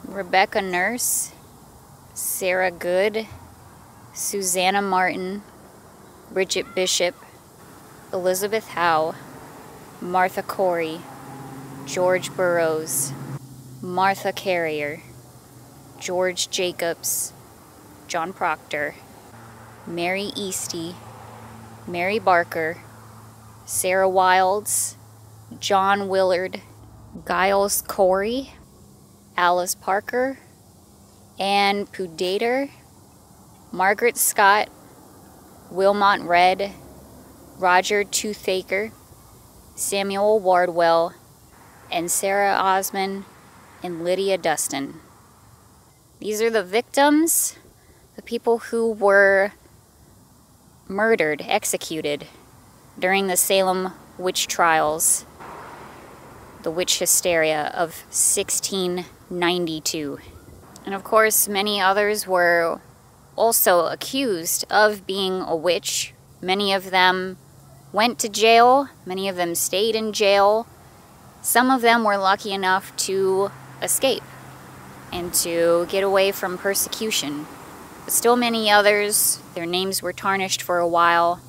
Rebecca Nurse, Sarah Good, Susanna Martin, Bridget Bishop, Elizabeth Howe, Martha Corey, George Burroughs, Martha Carrier, George Jacobs, John Proctor, Mary Eastie, Mary Barker, Sarah Wilds, John Willard, Giles Corey, Alice Parker, Ann Pudater, Margaret Scott, Wilmot Red, Roger Toothaker, Samuel Wardwell, and Sarah Osman and Lydia Dustin. These are the victims, the people who were murdered, executed during the Salem Witch Trials, the witch hysteria of 1692. And of course, many others were also accused of being a witch. Many of them went to jail, many of them stayed in jail. Some of them were lucky enough to escape and to get away from persecution. But still many others, their names were tarnished for a while,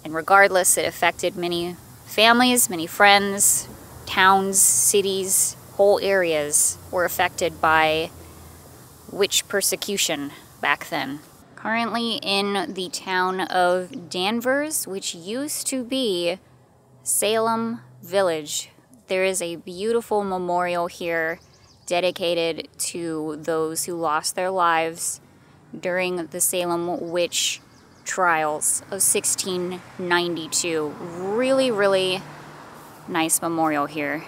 and regardless, it affected many families, many friends, towns, cities, whole areas were affected by witch persecution back then. Currently in the town of Danvers, which used to be Salem Village, there is a beautiful memorial here dedicated to those who lost their lives during the Salem Witch Trials of 1692. Really, really nice memorial here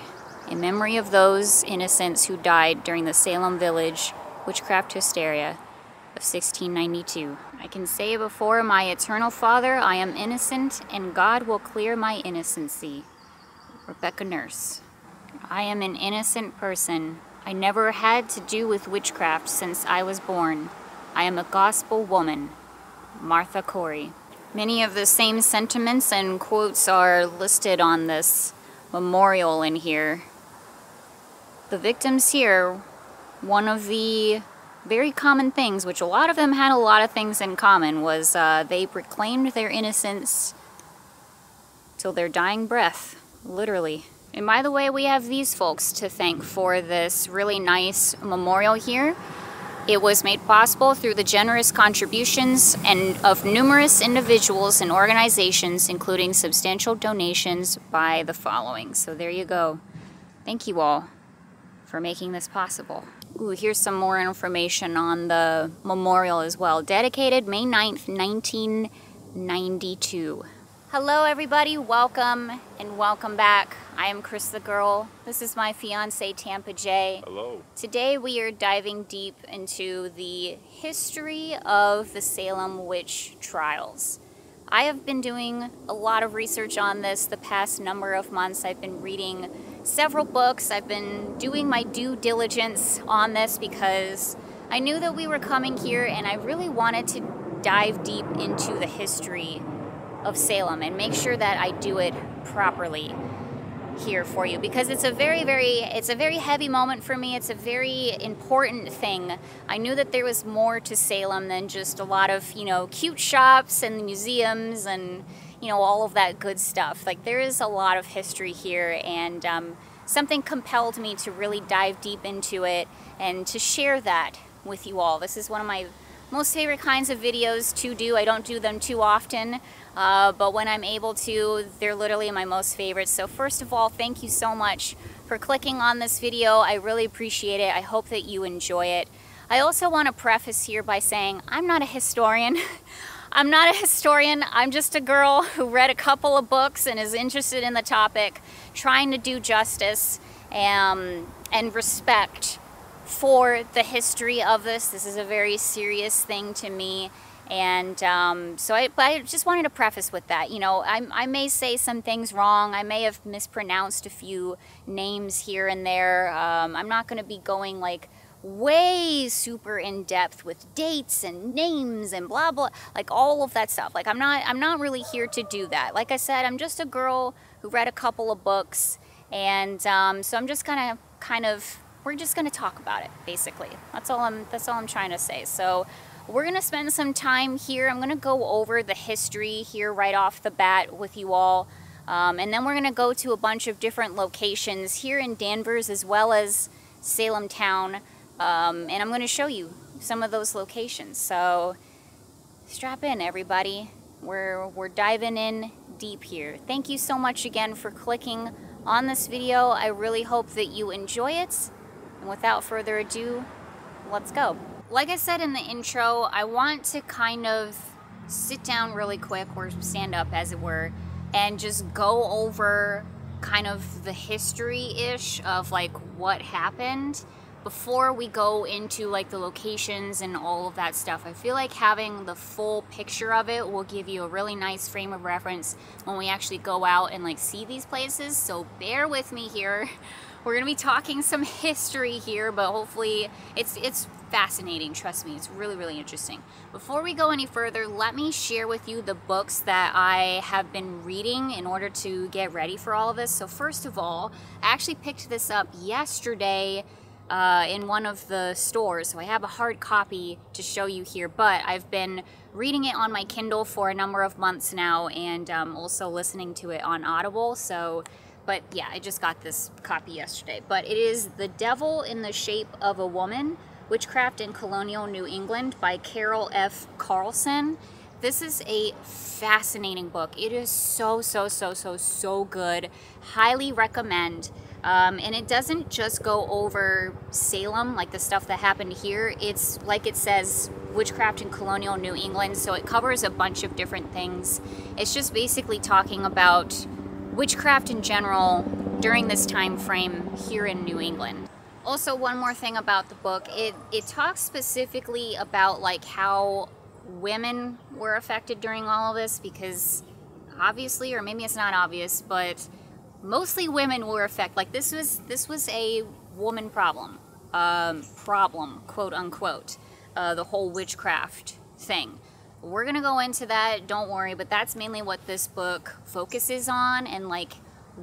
in memory of those innocents who died during the Salem Village witchcraft hysteria of 1692. I can say before my eternal Father, I am innocent, and God will clear my innocency. Rebecca Nurse. I am an innocent person. I never had to do with witchcraft since I was born. I am a gospel woman. Martha Corey. Many of the same sentiments and quotes are listed on this memorial in here. The victims here, one of the very common things, which a lot of them had a lot of things in common, was they proclaimed their innocence till their dying breath, literally. And by the way, we have these folks to thank for this really nice memorial here. It was made possible through the generous contributions and of numerous individuals and organizations, including substantial donations by the following. So there you go. Thank you all for making this possible. Ooh, here's some more information on the memorial as well. Dedicated May 9th, 1992. Hello everybody, welcome and welcome back. I am CrisTheGirl. This is my fiance Tampa Jay. Hello. Today we are diving deep into the history of the Salem Witch Trials. I have been doing a lot of research on this the past number of months. I've been reading several books. I've been doing my due diligence on this because I knew that we were coming here and I really wanted to dive deep into the history of Salem and make sure that I do it properly here for you, because it's a very heavy moment for me. It's a very important thing. I knew that there was more to Salem than just a lot of, cute shops and museums and, all of that good stuff. Like, there is a lot of history here, and something compelled me to really dive deep into it and to share that with you all. This is one of my most favorite kinds of videos to do. I don't do them too often, but when I'm able to, they're literally my most favorites. So first of all, thank you so much for clicking on this video. I really appreciate it. I hope that you enjoy it. I also want to preface here by saying I'm not a historian. I'm not a historian. I'm just a girl who read a couple of books and is interested in the topic, trying to do justice and respect for the history of this. This is a very serious thing to me, and so I just wanted to preface with that. I may say some things wrong. I may have mispronounced a few names here and there. I'm not going to be going like way super in depth with dates and names and blah blah, like all of that stuff. Like I'm not really here to do that. Like I said, I'm just a girl who read a couple of books, and so I'm just kind of we're just going to talk about it, basically. That's all I'm trying to say. So we're going to spend some time here. I'm going to go over the history here right off the bat with you all. And then we're going to go to a bunch of different locations here in Danvers as well as Salem town. And I'm going to show you some of those locations. So strap in, everybody. We're diving in deep here. Thank you so much again for clicking on this video. I really hope that you enjoy it. And without further ado, let's go. Like I said in the intro, I want to kind of sit down really quick, or stand up as it were, and just go over kind of the history-ish of like what happened before we go into like the locations and all of that stuff. I feel like having the full picture of it will give you a really nice frame of reference when we actually go out and like see these places. So bear with me here. We're gonna be talking some history here, but hopefully it's fascinating. Trust me, it's really, really interesting. Before we go any further, let me share with you the books that I have been reading in order to get ready for all of this. So first of all, I actually picked this up yesterday in one of the stores, so I have a hard copy to show you here, but I've been reading it on my Kindle for a number of months now, and also listening to it on Audible. But yeah, I just got this copy yesterday. But it is The Devil in the Shape of a Woman, Witchcraft in Colonial New England by Carol F. Carlson. This is a fascinating book. It is so good. Highly recommend. And it doesn't just go over Salem, like the stuff that happened here. It's like it says, Witchcraft in Colonial New England, so it covers a bunch of different things. It's just basically talking about witchcraft in general during this time frame here in New England. Also, one more thing about the book, it talks specifically about like how women were affected during all of this, because obviously, or maybe it's not obvious, but mostly women were affected. Like this was a woman problem, quote unquote, the whole witchcraft thing. We're gonna go into that, don't worry, but that's mainly what this book focuses on, and like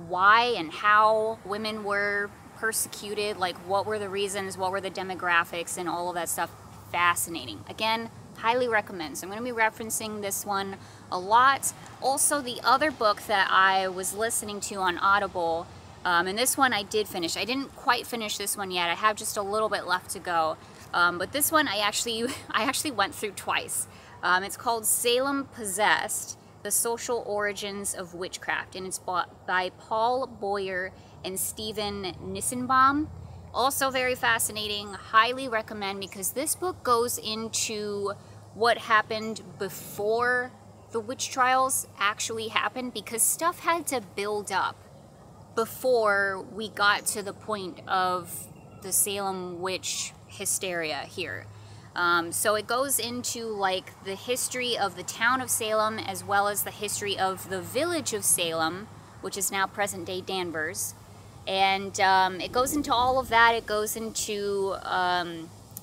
why and how women were persecuted, like what were the reasons, what were the demographics, and all of that stuff. Fascinating. Again, highly recommend. So I'm going to be referencing this one a lot. Also, the other book that I was listening to on Audible, and this one I did finish. I didn't quite finish this one yet. I have just a little bit left to go. But this one I actually went through twice. It's called Salem Possessed: The Social Origins of Witchcraft, and it's by Paul Boyer and Stephen Nissenbaum. Also very fascinating, highly recommend, because this book goes into what happened before the witch trials actually happened, because stuff had to build up before we got to the point of the Salem witch hysteria here. So it goes into like the history of the town of Salem, as well as the history of the village of Salem, which is now present-day Danvers. And it goes into all of that. It goes into,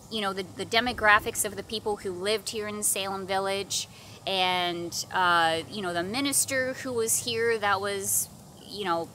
you know, the demographics of the people who lived here in Salem Village, and, you know, the minister who was here that was, you know,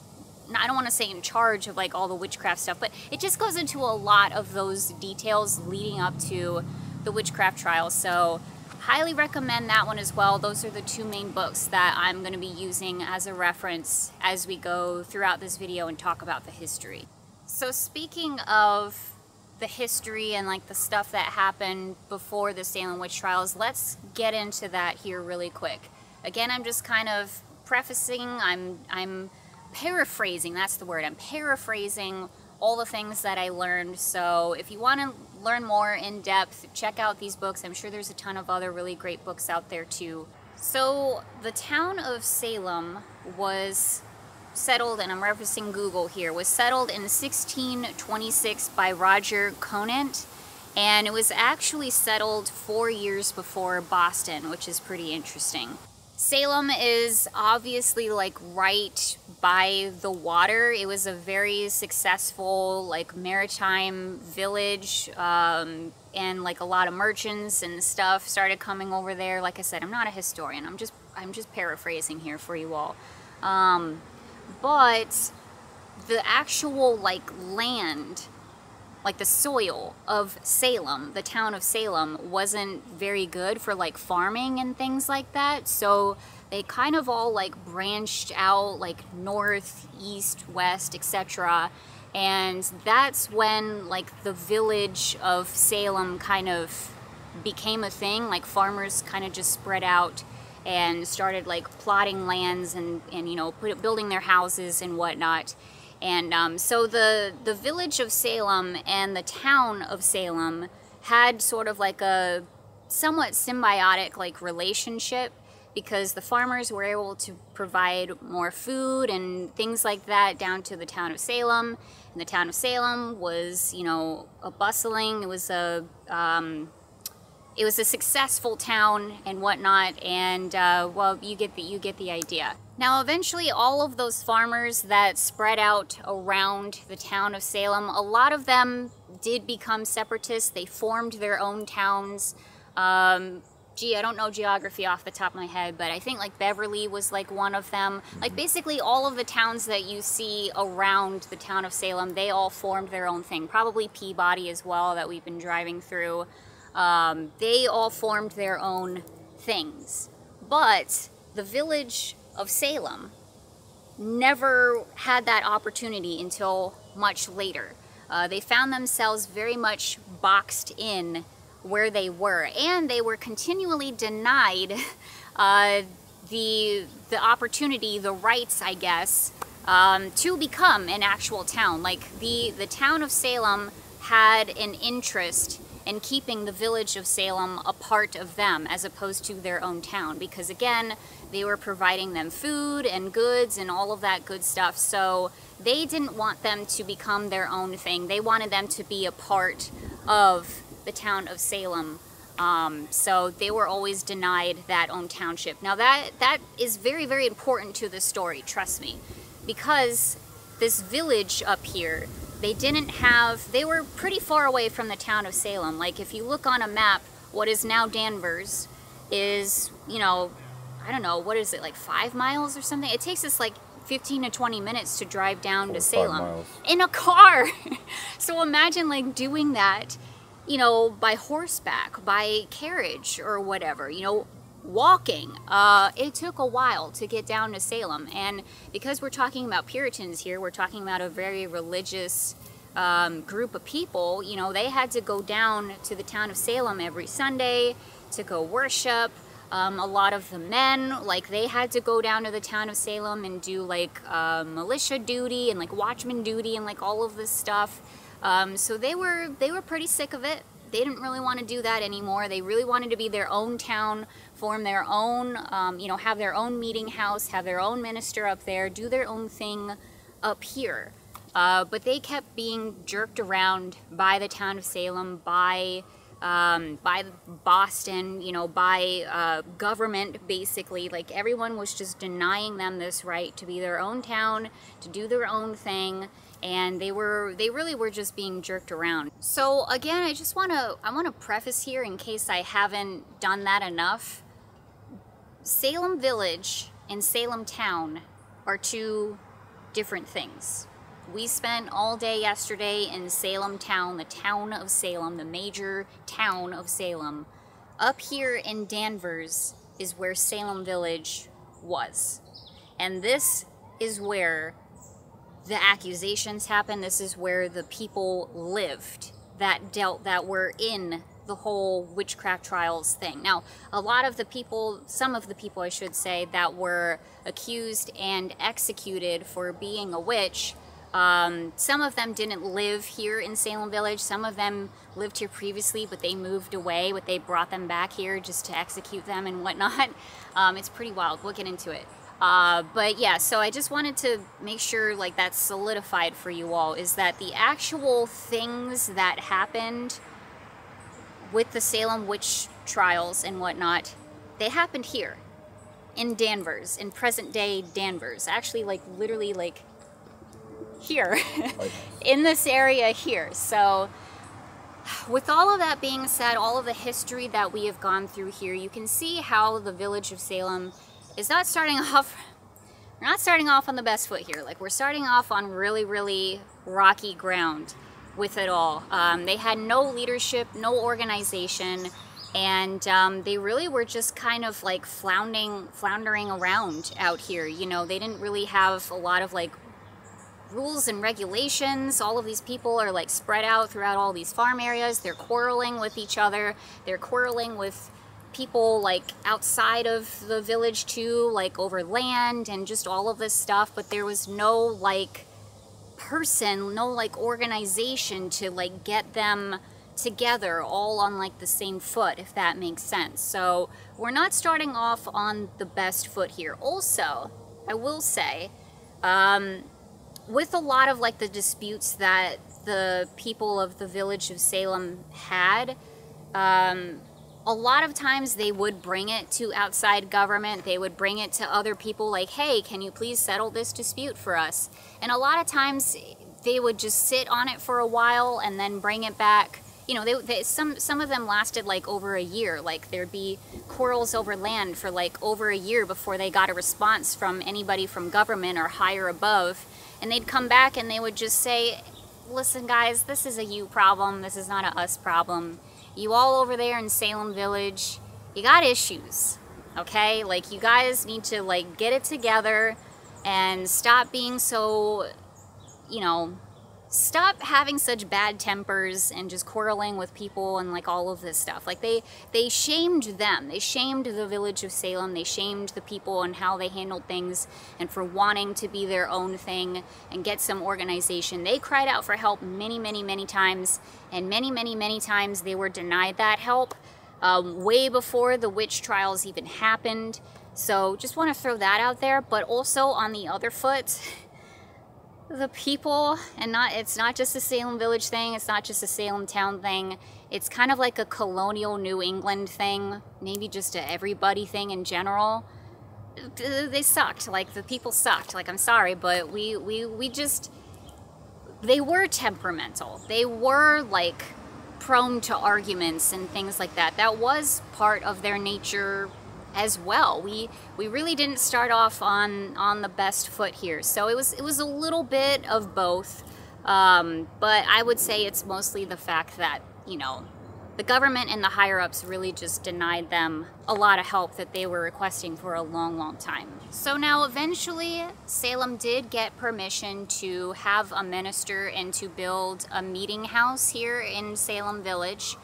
I don't want to say in charge of like all the witchcraft stuff, but it just goes into a lot of those details leading up to the witchcraft trials. So highly recommend that one as well. Those are the two main books that I'm going to be using as a reference as we go throughout this video and talk about the history. So speaking of the history and like the stuff that happened before the Salem witch trials, let's get into that here really quick. Again, I'm just kind of prefacing, I'm paraphrasing, that's the word. I'm paraphrasing all the things that I learned. So if you want to learn more in depth, check out these books. I'm sure there's a ton of other really great books out there too. So the town of Salem was settled, and I'm referencing Google here, was settled in 1626 by Roger Conant, and it was actually settled 4 years before Boston, which is pretty interesting. Salem is obviously like right by the water. It was a very successful like maritime village, and like a lot of merchants and stuff started coming over there. Like I said, I'm not a historian. I'm just paraphrasing here for you all. But the actual like land like the soil of Salem, the town of Salem, wasn't very good for like farming and things like that. So they kind of all like branched out like north, east, west, etc. And that's when like the village of Salem kind of became a thing. Like farmers kind of just spread out and started like plotting lands and you know, building their houses and whatnot. And so the village of Salem and the town of Salem had sort of like a somewhat symbiotic like relationship, because the farmers were able to provide more food and things like that down to the town of Salem. And the town of Salem was, you know, it was a successful town and whatnot, and well, you get the idea. Now, eventually, all of those farmers that spread out around the town of Salem, a lot of them did become separatists. They formed their own towns. Gee, I don't know geography off the top of my head, but I think like Beverly was like one of them. Like basically all of the towns that you see around the town of Salem, they all formed their own thing. Probably Peabody as well, that we've been driving through. They all formed their own things. But the village of Salem never had that opportunity until much later. They found themselves very much boxed in where they were, and they were continually denied the opportunity, the rights, I guess, to become an actual town. Like the town of Salem had an interest in keeping the village of Salem a part of them as opposed to their own town, because again, they were providing them food and goods and all of that good stuff. So they didn't want them to become their own thing. They wanted them to be a part of the town of Salem. So they were always denied that own township. Now that is very, very important to the story, trust me, because this village up here, they were pretty far away from the town of Salem. Like if you look on a map, what is now Danvers is, you know, I don't know, what is it, like 5 miles or something? It takes us like 15 to 20 minutes to drive down to Salem in a car. So imagine like doing that, you know, by horseback, by carriage or whatever, you know, walking. It took a while to get down to Salem. And because we're talking about Puritans here, we're talking about a very religious group of people, you know, they had to go down to the town of Salem every Sunday to go worship. A lot of the men, like they had to go down to the town of Salem and do like militia duty and like watchman duty and like all of this stuff. So they were pretty sick of it. They didn't really want to do that anymore. They really wanted to be their own town, form their own, you know, have their own meeting house, have their own minister up there, do their own thing up here. But they kept being jerked around by the town of Salem, by Boston, you know, by government, basically. Like everyone was just denying them this right to be their own town, to do their own thing. And they really were just being jerked around. So again, I want to preface here, in case I haven't done that enough. Salem Village and Salem Town are two different things. We spent all day yesterday in Salem Town, the town of Salem, the major town of Salem. Up here in Danvers is where Salem Village was. And this is where the accusations happened. This is where the people lived that were in the whole witchcraft trials thing. Now, some of the people I should say, that were accused and executed for being a witch, some of them didn't live here in Salem Village. Some of them lived here previously, but they moved away, but they brought them back here just to execute them and whatnot. It's pretty wild. We'll get into it. But yeah, so I just wanted to make sure like that's solidified for you all, is that the actual things that happened with the Salem Witch Trials and whatnot, they happened here in Danvers, in present day Danvers. Actually, like literally like here in this area here. So with all of that being said, all of the history that we have gone through here, you can see how the village of Salem is not starting off, we're not starting off on the best foot here. Like we're starting off on really, really rocky ground. with it all. They had no leadership, no organization, and they really were just kind of like floundering around out here. You know, they didn't really have a lot of like rules and regulations. All of these people are like spread out throughout all these farm areas. They're quarreling with each other. They're quarreling with people like outside of the village too, like over land and just all of this stuff. But there was no like person, no like organization to like get them together all on like the same foot, if that makes sense. So we're not starting off on the best foot here. Also, I will say, with a lot of like the disputes that the people of the village of Salem had, a lot of times they would bring it to outside government. They would bring it to other people like, hey, can you please settle this dispute for us? And a lot of times they would just sit on it for a while and then bring it back. You know, some of them lasted like over a year. Like there'd be quarrels over land for like over a year before they got a response from anybody from government or higher above. And they'd come back and they would just say, listen guys, this is a you problem. This is not a us problem. You all over there in Salem Village, you got issues, okay? Like, you guys need to, like, get it together and stop being so, you know, stop having such bad tempers and just quarreling with people and, like, all of this stuff. Like, they shamed them. They shamed the village of Salem. They shamed the people and how they handled things and for wanting to be their own thing and get some organization. They cried out for help many, many, many times, and many, many, many times they were denied that help way before the witch trials even happened. So just want to throw that out there. But also on the other foot, the people, and it's not just a Salem Village thing, it's not just a Salem town thing, it's kind of like a colonial New England thing, maybe just a everybody thing in general. They sucked, like the people sucked, like I'm sorry, but we just, they were temperamental, they were like prone to arguments and things like that. That was part of their nature as well. We really didn't start off on the best foot here. So it was a little bit of both, but I would say it's mostly the fact that, you know, the government and the higher-ups really just denied them a lot of help that they were requesting for a long, long time. So now eventually Salem did get permission to have a minister and to build a meeting house here in Salem Village.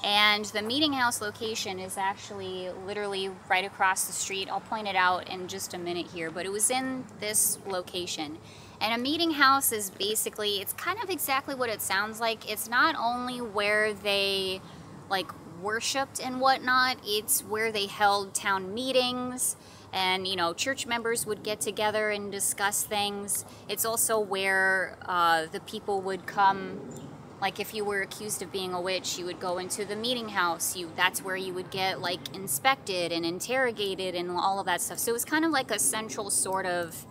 And the meeting house location is actually literally right across the street. I'll point it out in just a minute here, but it was in this location. And a meeting house is basically, it's kind of exactly what it sounds like. It's not only where they like worshipped and whatnot, it's where they held town meetings and, you know, church members would get together and discuss things. It's also where the people would come. Like if you were accused of being a witch, you would go into the meeting house. That's where you would get like inspected and interrogated and all of that stuff. So it was kind of like a central sort of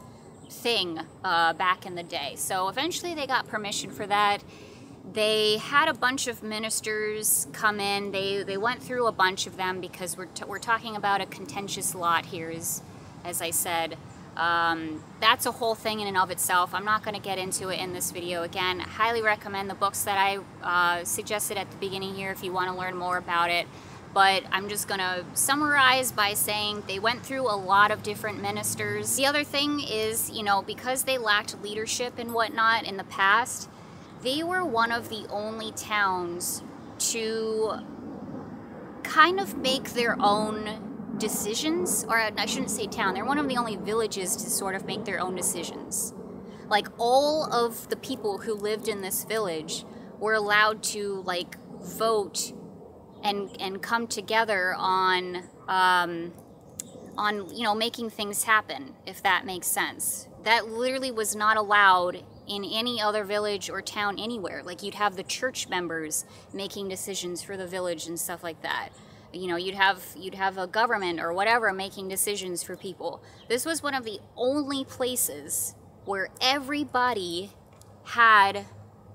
thing back in the day. So eventually they got permission for that. They had a bunch of ministers come in. They went through a bunch of them because we're talking about a contentious lot here, as I said. That's a whole thing in and of itself. I'm not going to get into it in this video. Again, I highly recommend the books that I suggested at the beginning here if you want to learn more about it. But I'm just going to summarize by saying they went through a lot of different ministers. The other thing is, you know, because they lacked leadership and whatnot in the past, they were one of the only towns to kind of make their own decisions, or I shouldn't say town, they're one of the only villages to sort of make their own decisions. Like all of the people who lived in this village were allowed to like vote and come together on you know, making things happen, if that makes sense. That literally was not allowed in any other village or town anywhere. Like you'd have the church members making decisions for the village and stuff like that. You know, you'd have a government or whatever making decisions for people. This was one of the only places where everybody had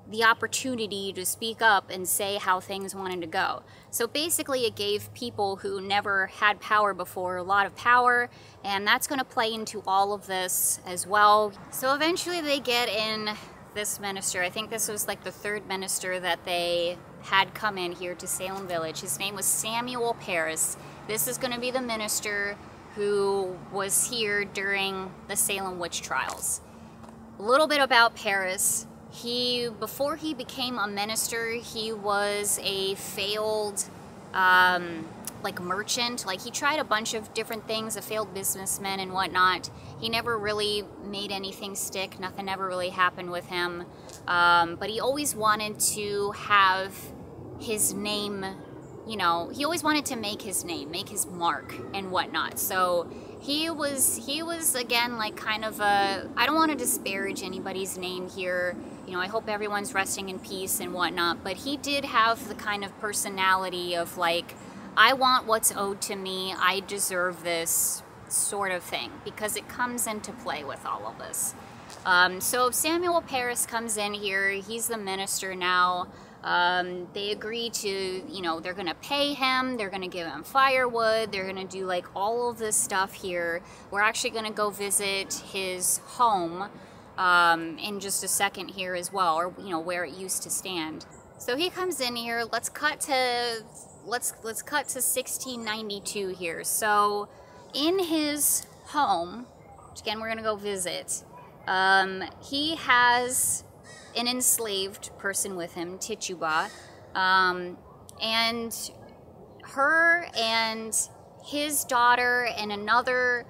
the opportunity to speak up and say how things wanted to go. So basically it gave people who never had power before a lot of power, and that's going to play into all of this as well. So eventually they get in this minister. I think this was like the third minister that they had come in here to Salem Village. His name was Samuel Parris. This is going to be the minister who was here during the Salem Witch Trials. A little bit about Parris. Before he became a minister, he was a failed like merchant. Like, he tried a bunch of different things, a failed businessman and whatnot. He never really made anything stick. Nothing ever really happened with him. But he always wanted to have his name, you know, he always wanted to make his name, make his mark and whatnot. So he was again, like, kind of a, I don't want to disparage anybody's name here. You know, I hope everyone's resting in peace and whatnot, but he did have the kind of personality of, like, I want what's owed to me, I deserve this sort of thing, because it comes into play with all of this. So Samuel Parris comes in here, he's the minister now. They agree to, you know, they're gonna pay him, they're gonna give him firewood, they're gonna do like all of this stuff here. We're actually gonna go visit his home in just a second here as well, or, you know, where it used to stand. So he comes in here, let's cut to 1692 here. So in his home, which again we're gonna go visit, he has an enslaved person with him, Tituba, and her and his daughter and another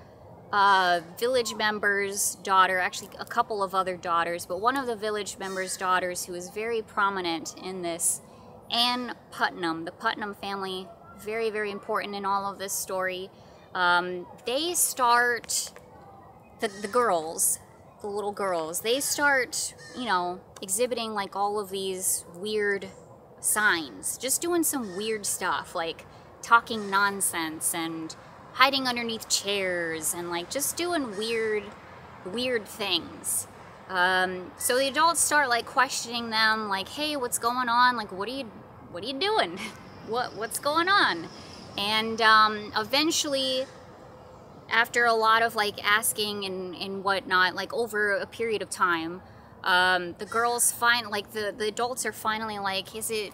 village member's daughter, actually a couple of other daughters, but one of the village member's daughters who is very prominent in this, Anne Putnam. The Putnam family, very, very important in all of this story. They start, the girls, the little girls, they start, you know, exhibiting like all of these weird signs, just doing some weird stuff, like talking nonsense and hiding underneath chairs and like just doing weird things. So the adults start like questioning them, like, hey, what's going on? Like, what are you doing? What's going on? And eventually, after a lot of like asking and whatnot, like over a period of time, the girls the adults are finally like, is it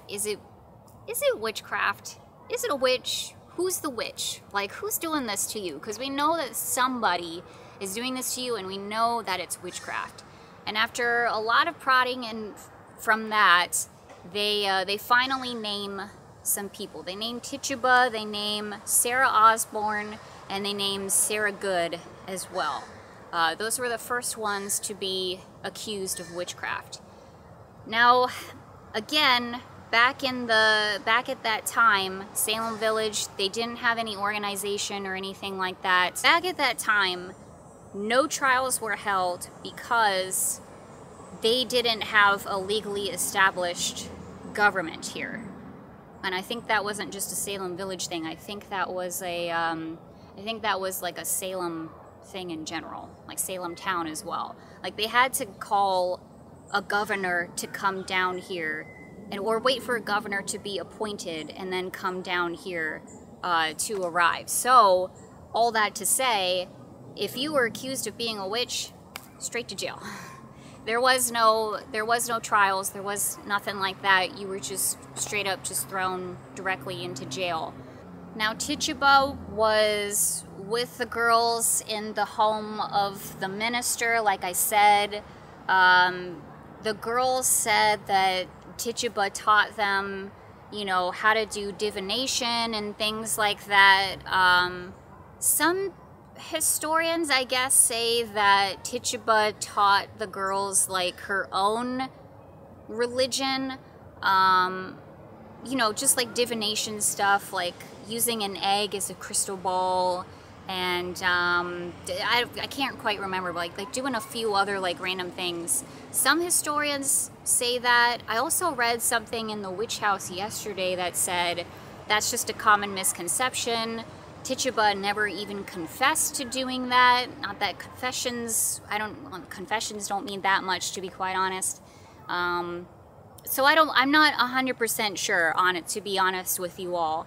witchcraft? Is it a witch? Who's the witch? Like, who's doing this to you? Because we know that somebody is doing this to you, and we know that it's witchcraft. And after a lot of prodding and from that, they finally name some people. They name Tituba, they name Sarah Osborne, and they name Sarah Good as well. Those were the first ones to be accused of witchcraft. Now, again, back at that time, Salem Village, they didn't have any organization or anything like that. Back at that time, no trials were held because they didn't have a legally established government here. And I think that wasn't just a Salem Village thing. I think that was like a Salem thing in general, like Salem town as well. Like, they had to call a governor to come down here, or wait for a governor to be appointed and then come down here to arrive. So, all that to say, if you were accused of being a witch, straight to jail. There was no trials, there was nothing like that. You were just straight up just thrown directly into jail. Now, Tituba was with the girls in the home of the minister, like I said. The girls said that Tituba taught them, you know, how to do divination and things like that. Some historians, I guess, say that Tituba taught the girls like her own religion, you know, just like divination stuff, like using an egg as a crystal ball, and I can't quite remember, but like doing a few other like random things. Some historians say that. I also read something in the witch house yesterday that said that's just a common misconception. Tituba never even confessed to doing that. Not that confessions don't mean that much, to be quite honest. So I'm not 100% sure on it, to be honest with you all.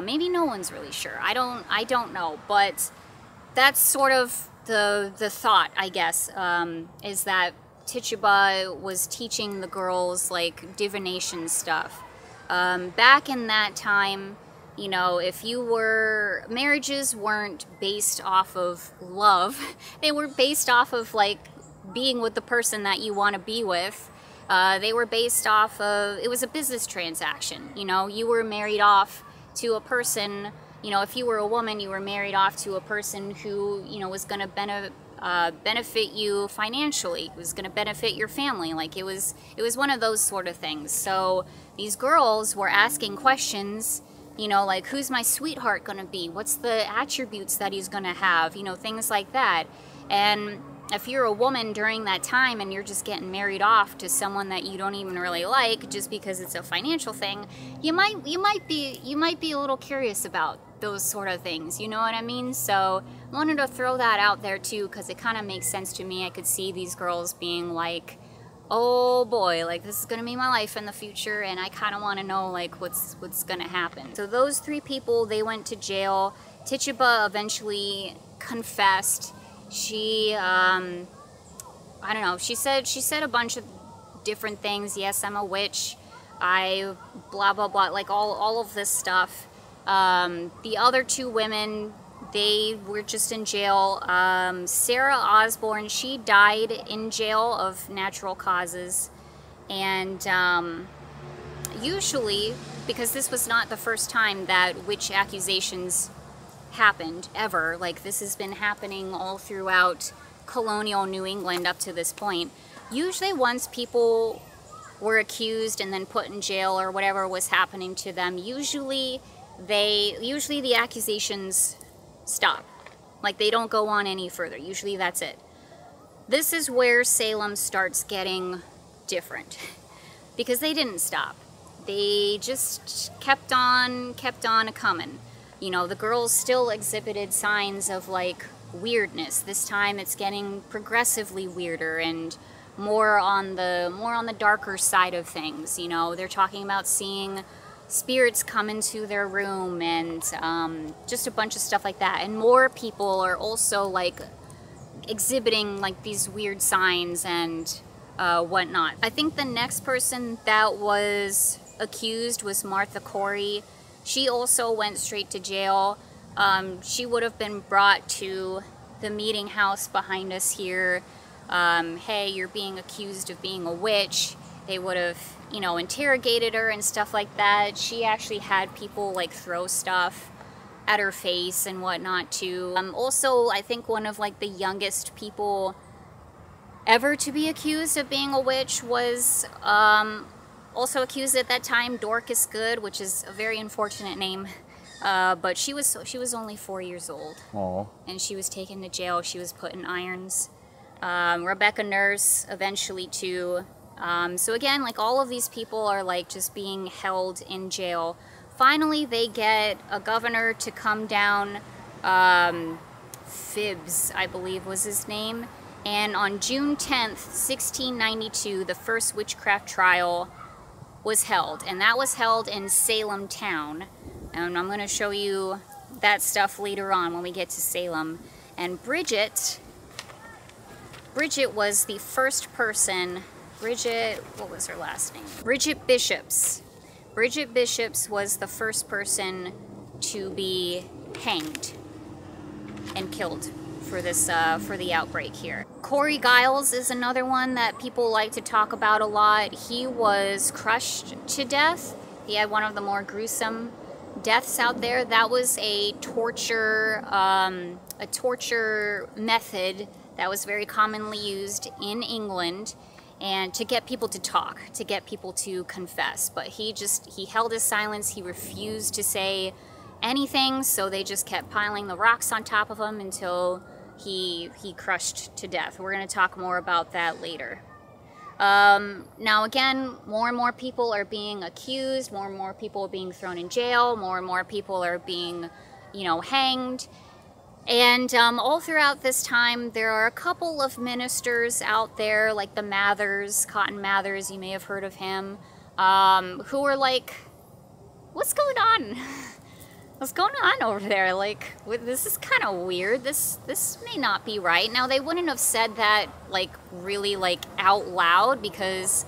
Maybe no one's really sure. I don't know, but that's sort of the thought, I guess, is that Tituba was teaching the girls like divination stuff. Back in that time, you know, if you were, marriages weren't based off of love. They were based off of like being with the person that you want to be with. They were based off of, it was a business transaction. You know, you were married off to a person, you know, if you were a woman, you were married off to a person who, you know, was going to benefit you financially, was going to benefit your family. Like it was one of those sort of things. So these girls were asking questions, you know, like, who's my sweetheart going to be? What's the attributes that he's going to have? You know, things like that. And if you're a woman during that time and you're just getting married off to someone that you don't even really like just because it's a financial thing, you might be a little curious about those sort of things, you know what I mean? So I wanted to throw that out there too, because it kind of makes sense to me. I could see these girls being like, oh boy, like this is gonna be my life in the future, and I kind of want to know like what's gonna happen. So those 3 people, they went to jail. Tituba eventually confessed. She I don't know, she said a bunch of different things. Yes, I'm a witch, I blah blah blah, like all of this stuff. The other 2 women, they were just in jail. Sarah Osborne, she died in jail of natural causes. And usually, because this was not the first time that witch accusations happened, ever. Like, this has been happening all throughout colonial New England up to this point. Usually once people were accused and then put in jail or whatever was happening to them, usually the accusations stop. Like, they don't go on any further. Usually that's it. This is where Salem starts getting different, because they didn't stop. They just kept on a-coming. You know, the girls still exhibited signs of like weirdness. This time it's getting progressively weirder and more on the darker side of things. You know, they're talking about seeing spirits come into their room and just a bunch of stuff like that. And more people are also like exhibiting like these weird signs and whatnot. I think the next person that was accused was Martha Corey. She also went straight to jail. She would have been brought to the meeting house behind us here. Hey, you're being accused of being a witch. They would have, you know, interrogated her and stuff like that. She actually had people like throw stuff at her face and whatnot too. Also, I think one of like the youngest people ever to be accused of being a witch was also accused at that time, Dorcas Good, which is a very unfortunate name. But she was only 4 years old. Aww. And she was taken to jail. She was put in irons. Rebecca Nurse eventually too. So again, like all of these people are like just being held in jail. Finally, they get a governor to come down. Phibbs, I believe was his name. And on June 10th, 1692, the first witchcraft trial was held. And that was held in Salem town. And I'm going to show you that stuff later on when we get to Salem. And Bridget was the first person. Bridget, what was her last name? Bridget Bishops. Bridget Bishops was the first person to be hanged and killed for this for the outbreak here. Corey Giles is another one that people like to talk about a lot. He was crushed to death. He had one of the more gruesome deaths out there. That was a torture method that was very commonly used in England, and to get people to talk, to get people to confess. But he held his silence. He refused to say anything, so they just kept piling the rocks on top of him until he crushed to death. We're going to talk more about that later. Now again, more and more people are being accused, more and more people are being thrown in jail, more and more people are being, you know, hanged. And all throughout this time, there are a couple of ministers out there, like the Mathers, Cotton Mathers, you may have heard of him, who are like, what's going on? What's going on over there? Like, this is kind of weird. This may not be right. Now, they wouldn't have said that, like, really, like, out loud, because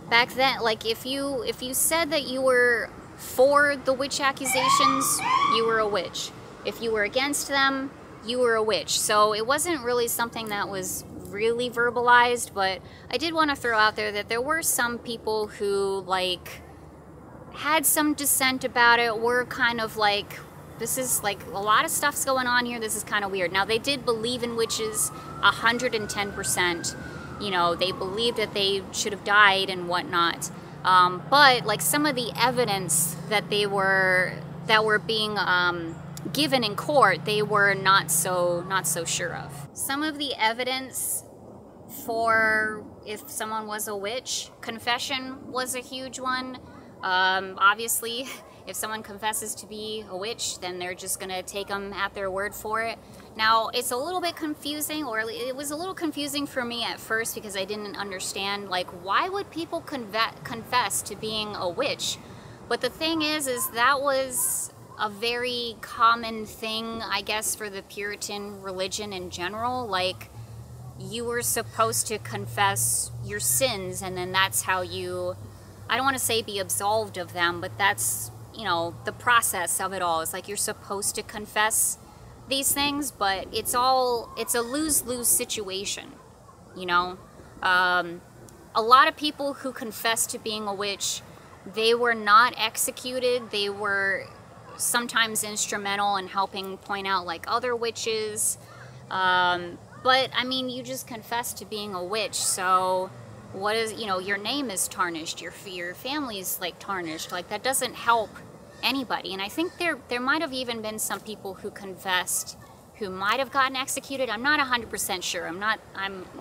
back then, like, if you said that you were for the witch accusations, you were a witch. If you were against them, you were a witch. So it wasn't really something that was really verbalized, but I did want to throw out there that there were some people who, like, had some dissent about it, were kind of like, this is like, a lot of stuff's going on here, this is kind of weird. Now, they did believe in witches 110%. You know, they believed that they should have died and whatnot. But like some of the evidence that were being given in court, they were not so sure of. Some of the evidence for if someone was a witch, confession was a huge one. Obviously, if someone confesses to be a witch, then they're just gonna take them at their word for it. Now, it's a little bit confusing, or it was a little confusing for me at first, because I didn't understand, like, why would people confess to being a witch? But the thing is that was a very common thing, I guess, for the Puritan religion in general. Like, you were supposed to confess your sins, and then that's how you, I don't want to say be absolved of them, but that's, you know, the process of it all. It's like you're supposed to confess these things, but it's a lose-lose situation, you know? A lot of people who confess to being a witch, they were not executed. They were sometimes instrumental in helping point out, like, other witches. But, I mean, you just confess to being a witch, so what is, you know, your name is tarnished, your family's, like, tarnished. Like, that doesn't help anybody. And I think there might have even been some people who confessed who might have gotten executed. I'm not 100% sure. I'm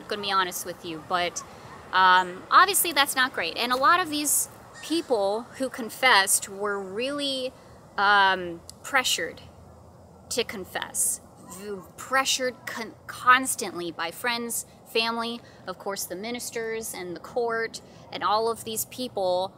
gonna be honest with you, but obviously that's not great. And a lot of these people who confessed were really pressured to confess, pressured constantly by friends, family, of course the ministers and the court, and all of these people.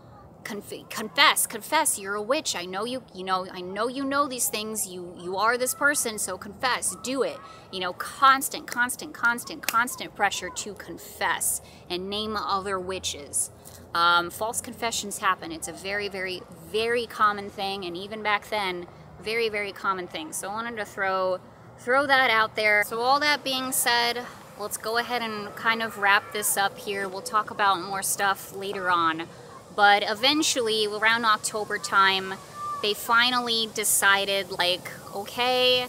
Confess, you're a witch. I know you know these things. You are this person, so confess, do it. You know, constant pressure to confess and name other witches. False confessions happen. It's a very, very, very common thing, and even back then, very, very common thing. So I wanted to throw that out there. So all that being said, let's go ahead and kind of wrap this up here. We'll talk about more stuff later on. But eventually, around October time, they finally decided, like, okay,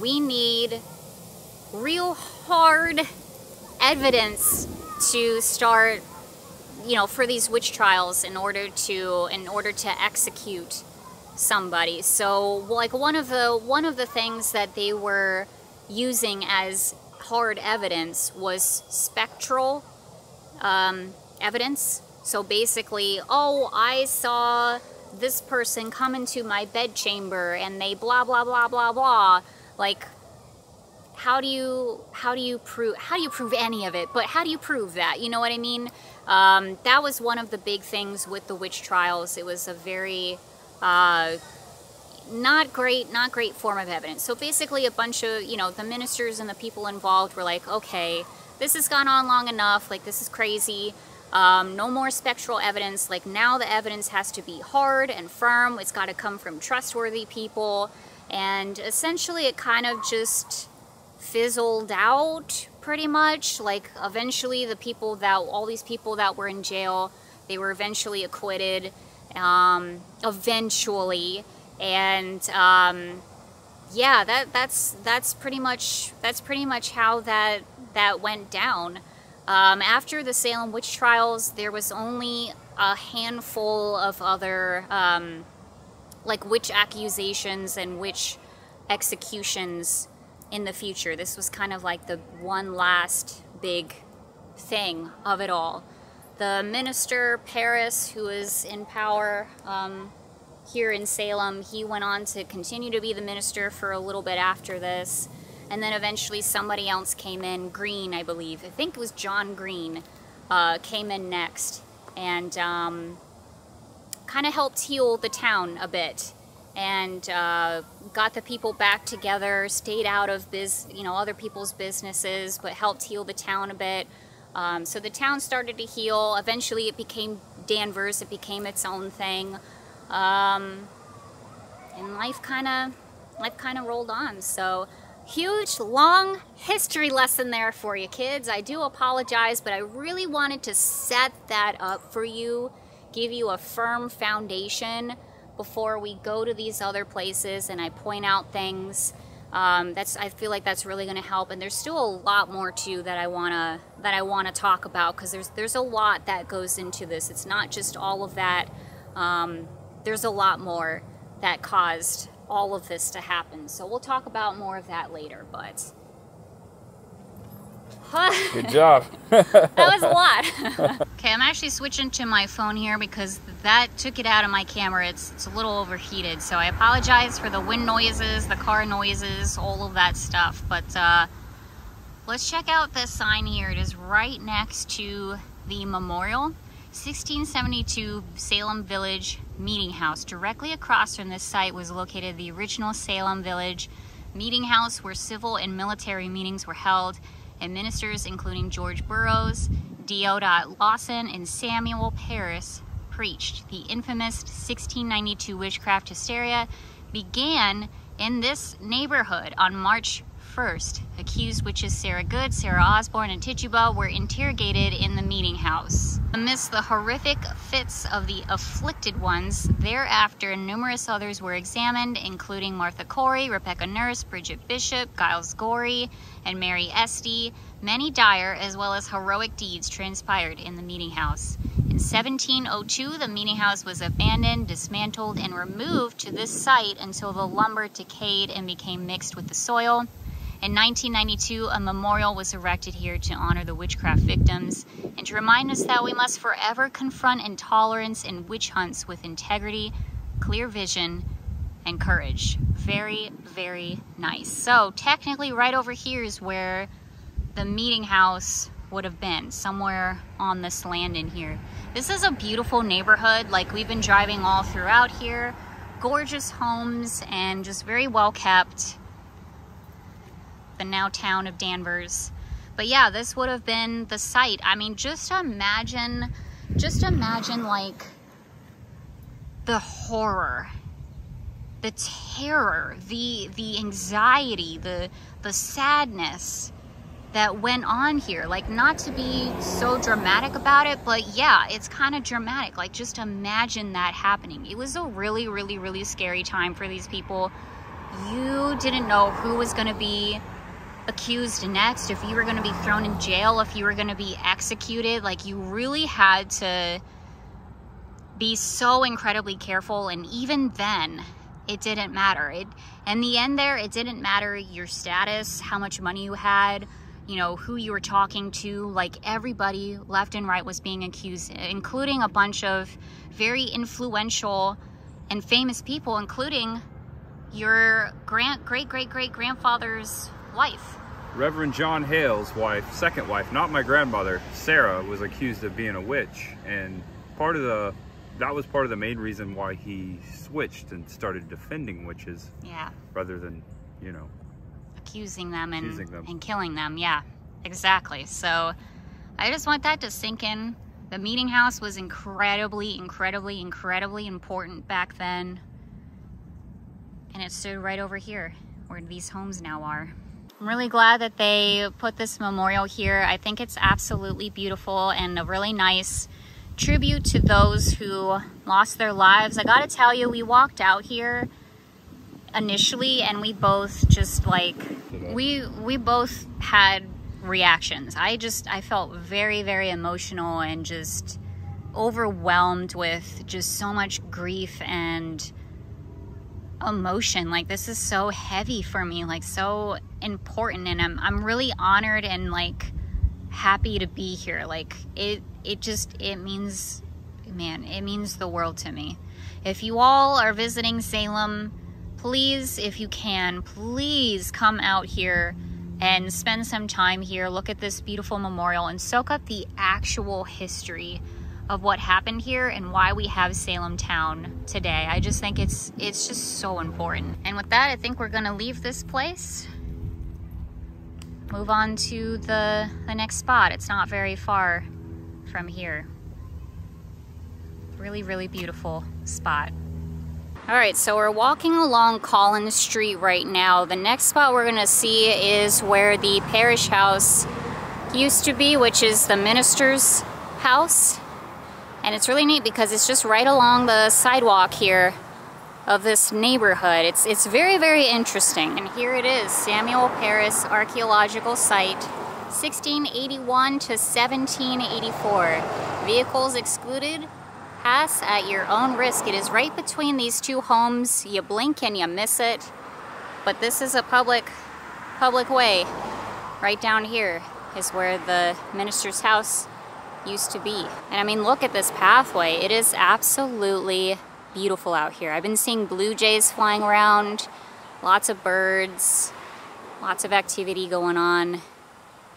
we need real hard evidence to start, you know, for these witch trials in order to execute somebody. So, like, one of the things that they were using as hard evidence was spectral evidence. So basically, oh, I saw this person come into my bedchamber and they blah blah blah blah blah. Like, how do you prove any of it? But how do you prove that? You know what I mean? That was one of the big things with the witch trials. It was a very not great form of evidence. So basically, a bunch of, you know, the ministers and the people involved were like, okay, this has gone on long enough. Like, this is crazy. No more spectral evidence. Like, now the evidence has to be hard and firm. It's got to come from trustworthy people. And essentially it kind of just fizzled out pretty much. Like, eventually all these people that were in jail, they were eventually acquitted. Eventually. And yeah, that's pretty much how that went down. After the Salem Witch Trials, there was only a handful of other, like, witch accusations and witch executions in the future. This was kind of like the one last big thing of it all. The minister, Paris, who was in power here in Salem, he went on to continue to be the minister for a little bit after this. And then eventually somebody else came in, Green, I believe. I think it was John Green, came in next and kind of helped heal the town a bit. and got the people back together, stayed out of other people's businesses, but helped heal the town a bit. So the town started to heal. Eventually it became Danvers, it became its own thing. And life kind of rolled on. So huge, long history lesson there for you kids. I do apologize, but I really wanted to set that up for you, give you a firm foundation before we go to these other places and I point out things. I feel like that's really going to help. And there's still a lot more too that I wanna talk about, because there's a lot that goes into this. It's not just all of that. There's a lot more that caused all of this to happen. So we'll talk about more of that later, but good job. That was a lot. Okay, I'm actually switching to my phone here because that took it out of my camera. It's a little overheated, so I apologize for the wind noises, the car noises, all of that stuff. But let's check out this sign here. It is right next to the memorial. 1672 Salem Village Meeting House. Directly across from this site was located the original Salem Village Meeting House, where civil and military meetings were held, and ministers including George Burroughs, D.O. Lawson, and Samuel Parris preached. The infamous 1692 witchcraft hysteria began in this neighborhood on March 1st. Accused witches Sarah Good, Sarah Osborne, and Tituba were interrogated in the meeting house. Amidst the horrific fits of the afflicted ones, thereafter numerous others were examined, including Martha Corey, Rebecca Nurse, Bridget Bishop, Giles Gorey, and Mary Esty. Many dire as well as heroic deeds transpired in the meeting house. In 1702, the meeting house was abandoned, dismantled, and removed to this site until the lumber decayed and became mixed with the soil. In 1992, a memorial was erected here to honor the witchcraft victims and to remind us that we must forever confront intolerance and witch hunts with integrity, clear vision, and courage. Very, very nice. So technically right over here is where the meeting house would have been, somewhere on this land in here. This is a beautiful neighborhood. Like, we've been driving all throughout here. Gorgeous homes and just very well kept. The now town of Danvers. But yeah, this would have been the site. I mean, just imagine like the horror, the terror, the anxiety, the sadness that went on here. Like, not to be so dramatic about it, but yeah, it's kind of dramatic. Like, just imagine that happening. It was a really, really, really scary time for these people. You didn't know who was going to be accused next, if you were going to be thrown in jail, if you were going to be executed. Like, you really had to be so incredibly careful. And even then, it didn't matter. In the end there, it didn't matter your status, how much money you had, you know, who you were talking to. Like, everybody left and right was being accused, including a bunch of very influential and famous people, including your great-great-great-grandfather's wife. Reverend John Hale's wife, second wife, not my grandmother, Sarah, was accused of being a witch, and that was part of the main reason why he switched and started defending witches. Yeah. Rather than, you know, accusing them and killing them. Yeah, exactly. So I just want that to sink in. The meeting house was incredibly, incredibly, incredibly important back then. And it stood right over here where these homes now are. I'm really glad that they put this memorial here. I think it's absolutely beautiful and a really nice tribute to those who lost their lives. I gotta tell you, we walked out here initially and we both just like, we both had reactions. I felt very, very emotional and just overwhelmed with just so much grief and emotion. Like, this is so heavy for me, like so important, and I'm really honored and like happy to be here. Like, it means, man, it means the world to me. If you all are visiting Salem, please, if you can, please come out here and spend some time here. Look at this beautiful memorial and soak up the actual history of what happened here and why we have Salem Town today. I just think it's just so important. And with that, I think we're gonna leave this place, move on to the next spot. It's not very far from here. Really, really beautiful spot. All right, so we're walking along Collins Street right now. The next spot we're gonna see is where the parish house used to be, which is the minister's house. And it's really neat because it's just right along the sidewalk here of this neighborhood. It's very, very interesting. And here it is, Samuel Parish Archaeological Site, 1681 to 1784. Vehicles excluded. Pass at your own risk. It is right between these two homes. You blink and you miss it. But this is a public way. Right down here is where the minister's house used to be. And I mean, look at this pathway. It is absolutely beautiful out here. I've been seeing blue jays flying around, lots of birds, lots of activity going on.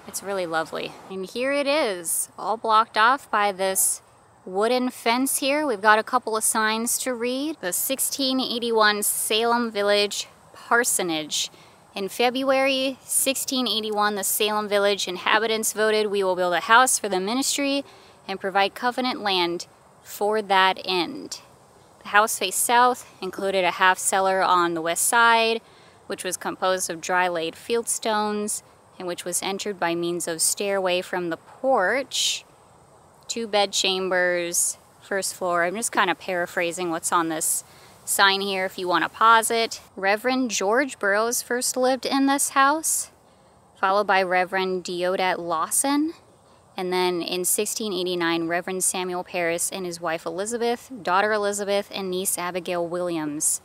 It's really lovely. And here it is, all blocked off by this wooden fence here. We've got a couple of signs to read. The 1681 Salem Village Parsonage. In February 1681, the Salem Village inhabitants voted, "We will build a house for the ministry and provide covenant land for that end." The house faced south, included a half cellar on the west side, which was composed of dry laid field stones, and which was entered by means of stairway from the porch. 2 bed chambers, first floor. I'm just kind of paraphrasing what's on this sign here if you want to pause it. Reverend George Burroughs first lived in this house, followed by Reverend Deodat Lawson. And then in 1689, Reverend Samuel Parish and his wife Elizabeth, daughter Elizabeth, and niece Abigail Williams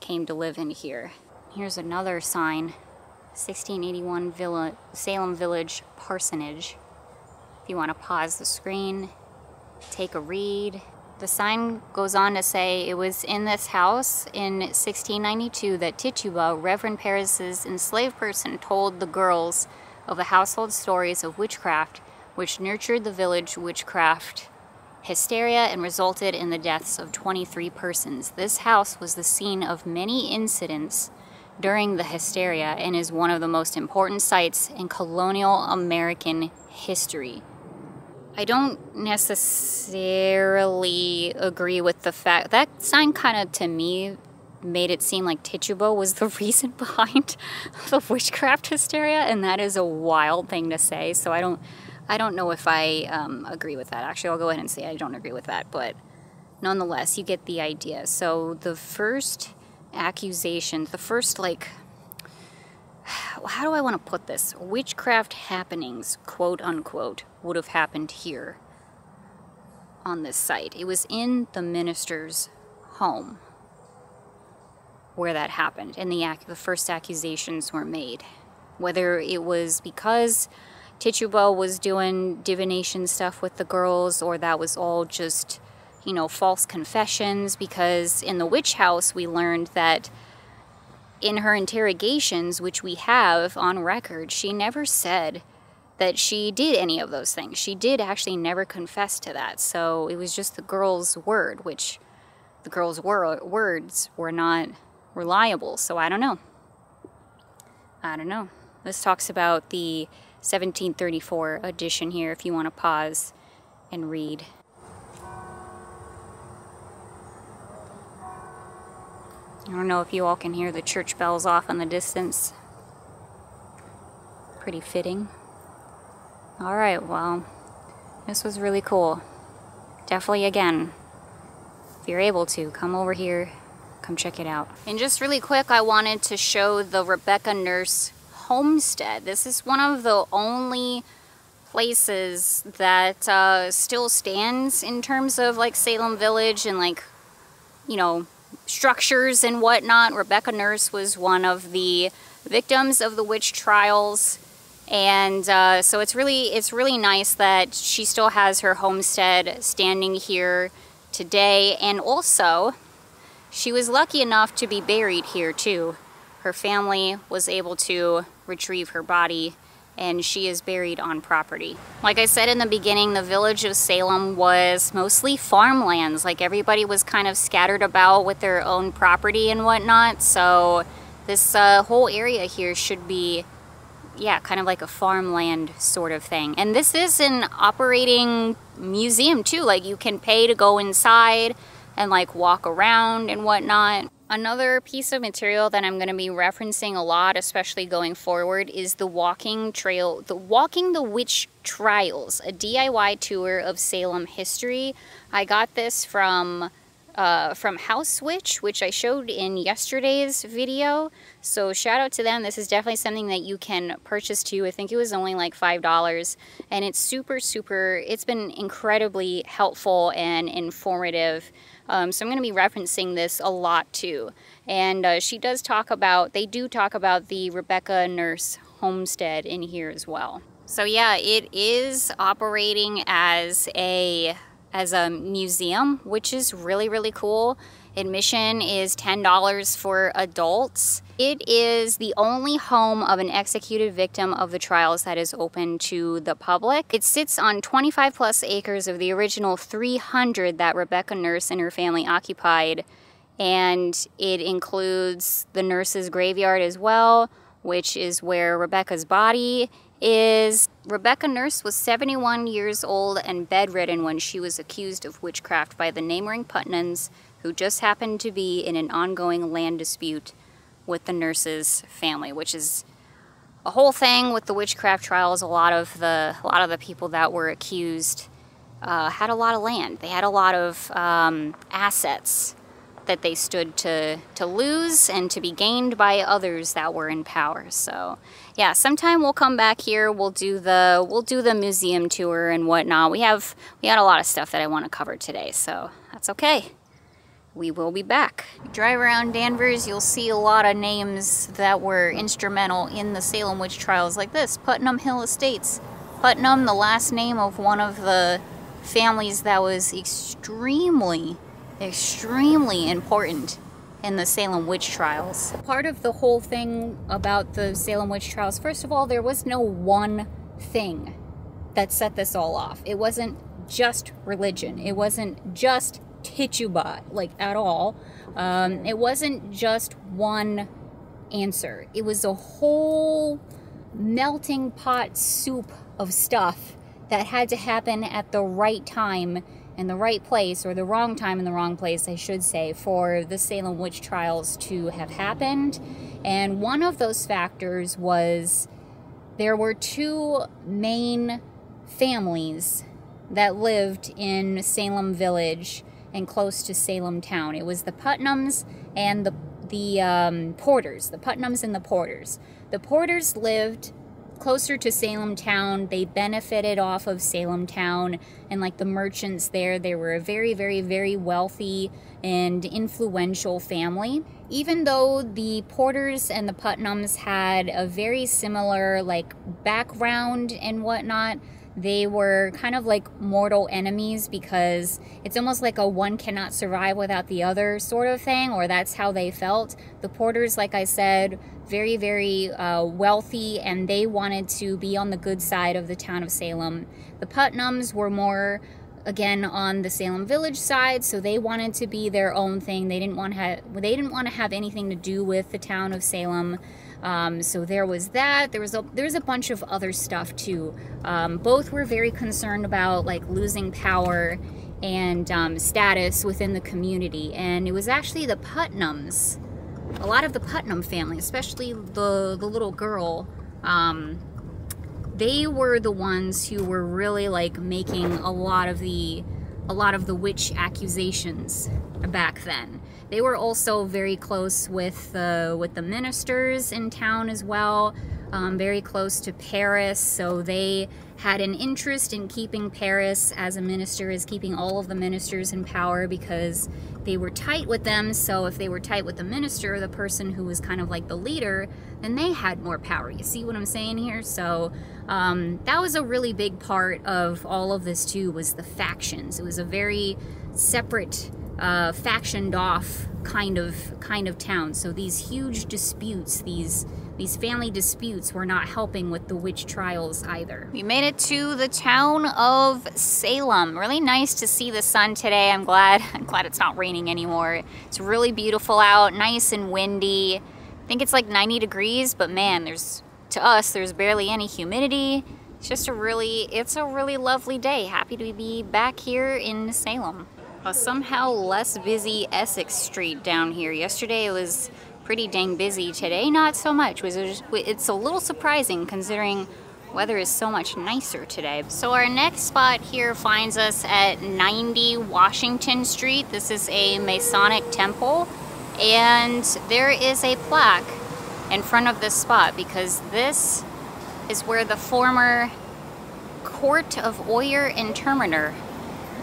came to live in here. Here's another sign, 1681 Salem Village Parsonage. If you want to pause the screen, take a read. The sign goes on to say it was in this house in 1692 that Tituba, Reverend Parish's enslaved person, told the girls of the household stories of witchcraft, which nurtured the village witchcraft hysteria and resulted in the deaths of 23 persons. This house was the scene of many incidents during the hysteria and is one of the most important sites in colonial American history. I don't necessarily agree with the fact that sign kind of, to me, made it seem like Tituba was the reason behind the witchcraft hysteria, and that is a wild thing to say. So I don't know if I agree with that. Actually, I'll go ahead and say I don't agree with that, but nonetheless, you get the idea. So the first accusations, the first, like, how do I want to put this? Witchcraft happenings, quote unquote, would have happened here on this site. It was in the minister's home where that happened, and the first accusations were made. Whether it was because Tituba was doing divination stuff with the girls, or that was all just, you know, false confessions, because in the witch house we learned that in her interrogations, which we have on record, she never said that she did any of those things. She did actually never confess to that. So it was just the girl's word, which the girl's words were not reliable. So I don't know. This talks about the 1734 edition here, if you want to pause and read. I don't know if you all can hear the church bells off in the distance. Pretty fitting. Alright, well, this was really cool. Definitely, again, if you're able to, come over here, come check it out. And just really quick, I wanted to show the Rebecca Nurse homestead. This is one of the only places that still stands in terms of like Salem Village and, like, you know, structures and whatnot. Rebecca Nurse was one of the victims of the witch trials, and so it's really nice that she still has her homestead standing here today. And also, she was lucky enough to be buried here too. Her family was able to retrieve her body and she is buried on property. Like I said in the beginning, the village of Salem was mostly farmlands. Like everybody was kind of scattered about with their own property and whatnot. So this whole area here should be, yeah, kind of like a farmland sort of thing. And this is an operating museum too. Like you can pay to go inside and like walk around and whatnot. Another piece of material that I'm going to be referencing a lot, especially going forward, is the Walking the Witch Trials, a DIY tour of Salem history. I got this from House Witch, which I showed in yesterday's video. So shout out to them. This is definitely something that you can purchase too. I think it was only like $5, and it's super, it's been incredibly helpful and informative. So I'm going to be referencing this a lot too. And they do talk about the Rebecca Nurse homestead in here as well. So yeah, it is operating as a museum, which is really, really cool. Admission is $10 for adults. It is the only home of an executed victim of the trials that is open to the public. It sits on 25 plus acres of the original 300 that Rebecca Nurse and her family occupied. And it includes the nurse's graveyard as well, which is where Rebecca's body is. Rebecca Nurse was 71 years old and bedridden when she was accused of witchcraft by the neighboring Putnams, who just happened to be in an ongoing land dispute with the nurse's family, which is a whole thing with the witchcraft trials. A lot of the people that were accused had a lot of land. They had a lot of assets that they stood to lose and to be gained by others that were in power. So yeah, sometime we'll come back here. We'll do the museum tour and whatnot. We had a lot of stuff that I want to cover today, so that's okay. We will be back. You drive around Danvers, you'll see a lot of names that were instrumental in the Salem Witch Trials, like this, Putnam Hill Estates. Putnam, the last name of one of the families that was extremely important in the Salem Witch Trials. Part of the whole thing about the Salem Witch Trials, first of all, there was no one thing that set this all off. It wasn't just religion. It wasn't just Tituba, like, at all. It wasn't just one answer. It was a whole melting pot soup of stuff that had to happen at the right time in the right place, or the wrong time in the wrong place, I should say, for the Salem Witch Trials to have happened. And one of those factors was there were two main families that lived in Salem Village and close to Salem town. It was the Putnams and the Porters. The Putnams and the Porters. The Porters lived closer to Salem town. They benefited off of Salem town and like the merchants there. They were a very, very wealthy and influential family. Even though the Porters and the Putnams had a very similar like background and whatnot, they were kind of like mortal enemies, because it's almost like a one cannot survive without the other sort of thing, or that's how they felt. The Porters, like I said, very wealthy, and they wanted to be on the good side of the town of Salem. The Putnams were more, again, on the Salem Village side, so they wanted to be their own thing. They didn't want to have anything to do with the town of Salem. So there was that. There's a bunch of other stuff too. Both were very concerned about like losing power and status within the community. And it was actually the Putnams, a lot of the Putnam family, especially the little girl, they were the ones who were really like making a lot of the witch accusations back then. They were also very close with the ministers in town as well, very close to Paris, so they had an interest in keeping Paris as a minister, as keeping all of the ministers in power, because they were tight with them. So if they were tight with the minister, the person who was kind of like the leader, then they had more power. You see what I'm saying here? So that was a really big part of all of this too, was the factions. It was a very separate, factioned off kind of town. So these huge disputes, these these family disputes were not helping with the witch trials either. We made it to the town of Salem. Really nice to see the sun today. I'm glad it's not raining anymore. It's really beautiful out, nice and windy. I think it's like 90 degrees, but man, to us, there's barely any humidity. It's just a really lovely day. Happy to be back here in Salem. A somehow less busy Essex Street down here. Yesterday it was pretty dang busy. Today, not so much. It's a little surprising considering weather is so much nicer today. So our next spot here finds us at 90 Washington Street. This is a Masonic temple, and there is a plaque in front of this spot because this is where the former Court of Oyer and Terminer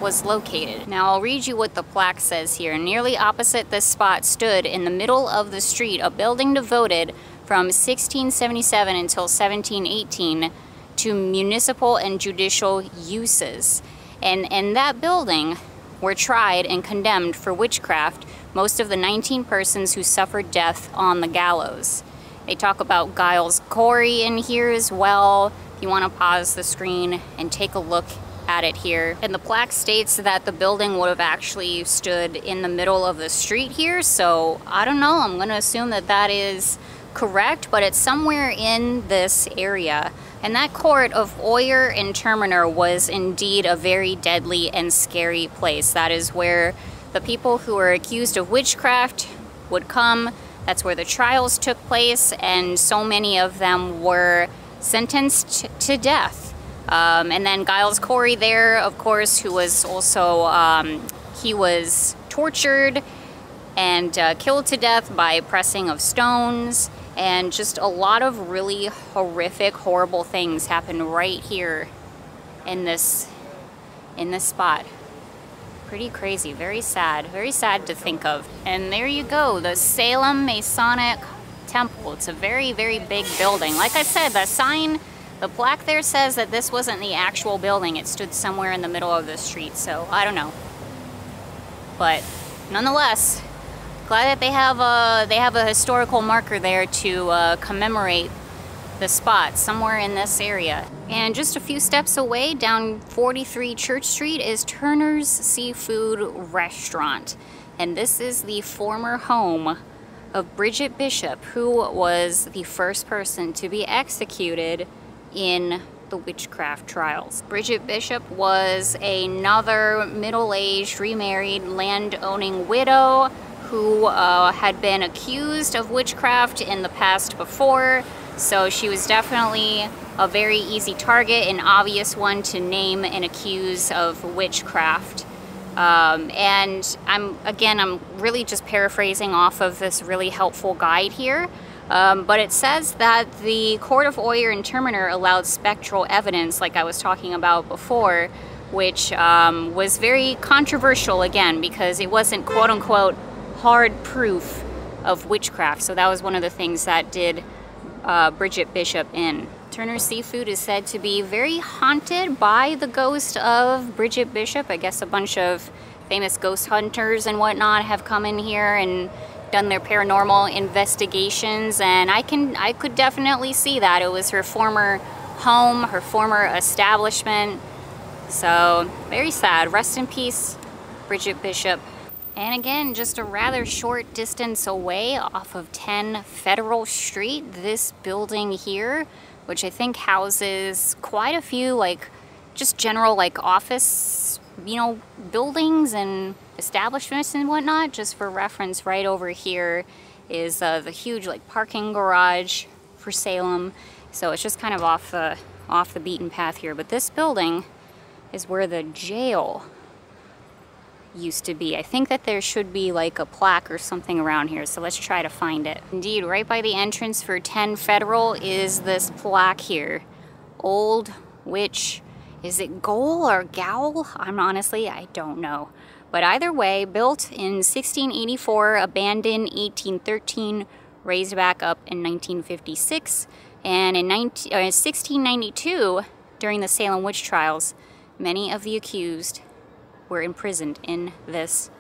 was located. Now I'll read you what the plaque says here. Nearly opposite this spot stood in the middle of the street a building devoted from 1677 until 1718 to municipal and judicial uses. And in that building were tried and condemned for witchcraft most of the 19 persons who suffered death on the gallows. They talk about Giles Corey in here as well. If you want to pause the screen and take a look at it here. And the plaque states that the building would have actually stood in the middle of the street here, so I don't know, I'm gonna assume that that is correct, but it's somewhere in this area. And that Court of Oyer and Terminer was indeed a very deadly and scary place. That is where the people who were accused of witchcraft would come. That's where the trials took place, and so many of them were sentenced to death. And then Giles Corey there, of course, who was also, he was tortured and killed to death by pressing of stones, and just a lot of really horrific, horrible things happened right here in this spot. Pretty crazy, very sad to think of. And there you go, the Salem Masonic Temple. It's a very, very big building. Like I said, the plaque there says that this wasn't the actual building. It stood somewhere in the middle of the street, so I don't know. But nonetheless, glad that they have a historical marker there to commemorate the spot somewhere in this area. And just a few steps away down 43 Church Street is Turner's Seafood Restaurant. And this is the former home of Bridget Bishop, who was the first person to be executed in the witchcraft trials. Bridget Bishop was another middle-aged, remarried, land-owning widow who had been accused of witchcraft in the past before, so she was definitely a very easy target, an obvious one to name and accuse of witchcraft. And I'm really just paraphrasing off of this really helpful guide here. But it says that the Court of Oyer and Terminer allowed spectral evidence, like I was talking about before, which was very controversial again because it wasn't quote-unquote hard proof of witchcraft. So that was one of the things that did Bridget Bishop in. Turner's Seafood is said to be very haunted by the ghost of Bridget Bishop. I guess a bunch of famous ghost hunters and whatnot have come in here and done their paranormal investigations, and I could definitely see that. It was her former home, her former establishment. So very sad. Rest in peace, Bridget Bishop. And again, just a rather short distance away off of 10 Federal Street, this building here, which I think houses quite a few just general office, buildings and establishments and whatnot. Just for reference, right over here is the huge parking garage for Salem. So it's just kind of off the beaten path here. But this building is where the jail used to be. I think that there should be a plaque or something around here, so let's try to find it. Indeed, right by the entrance for 10 Federal is this plaque here. Old Witch, is it Goal or Gowl? I don't know. But either way, built in 1684, abandoned 1813, raised back up in 1956, and in 1692, during the Salem Witch Trials, many of the accused were imprisoned in this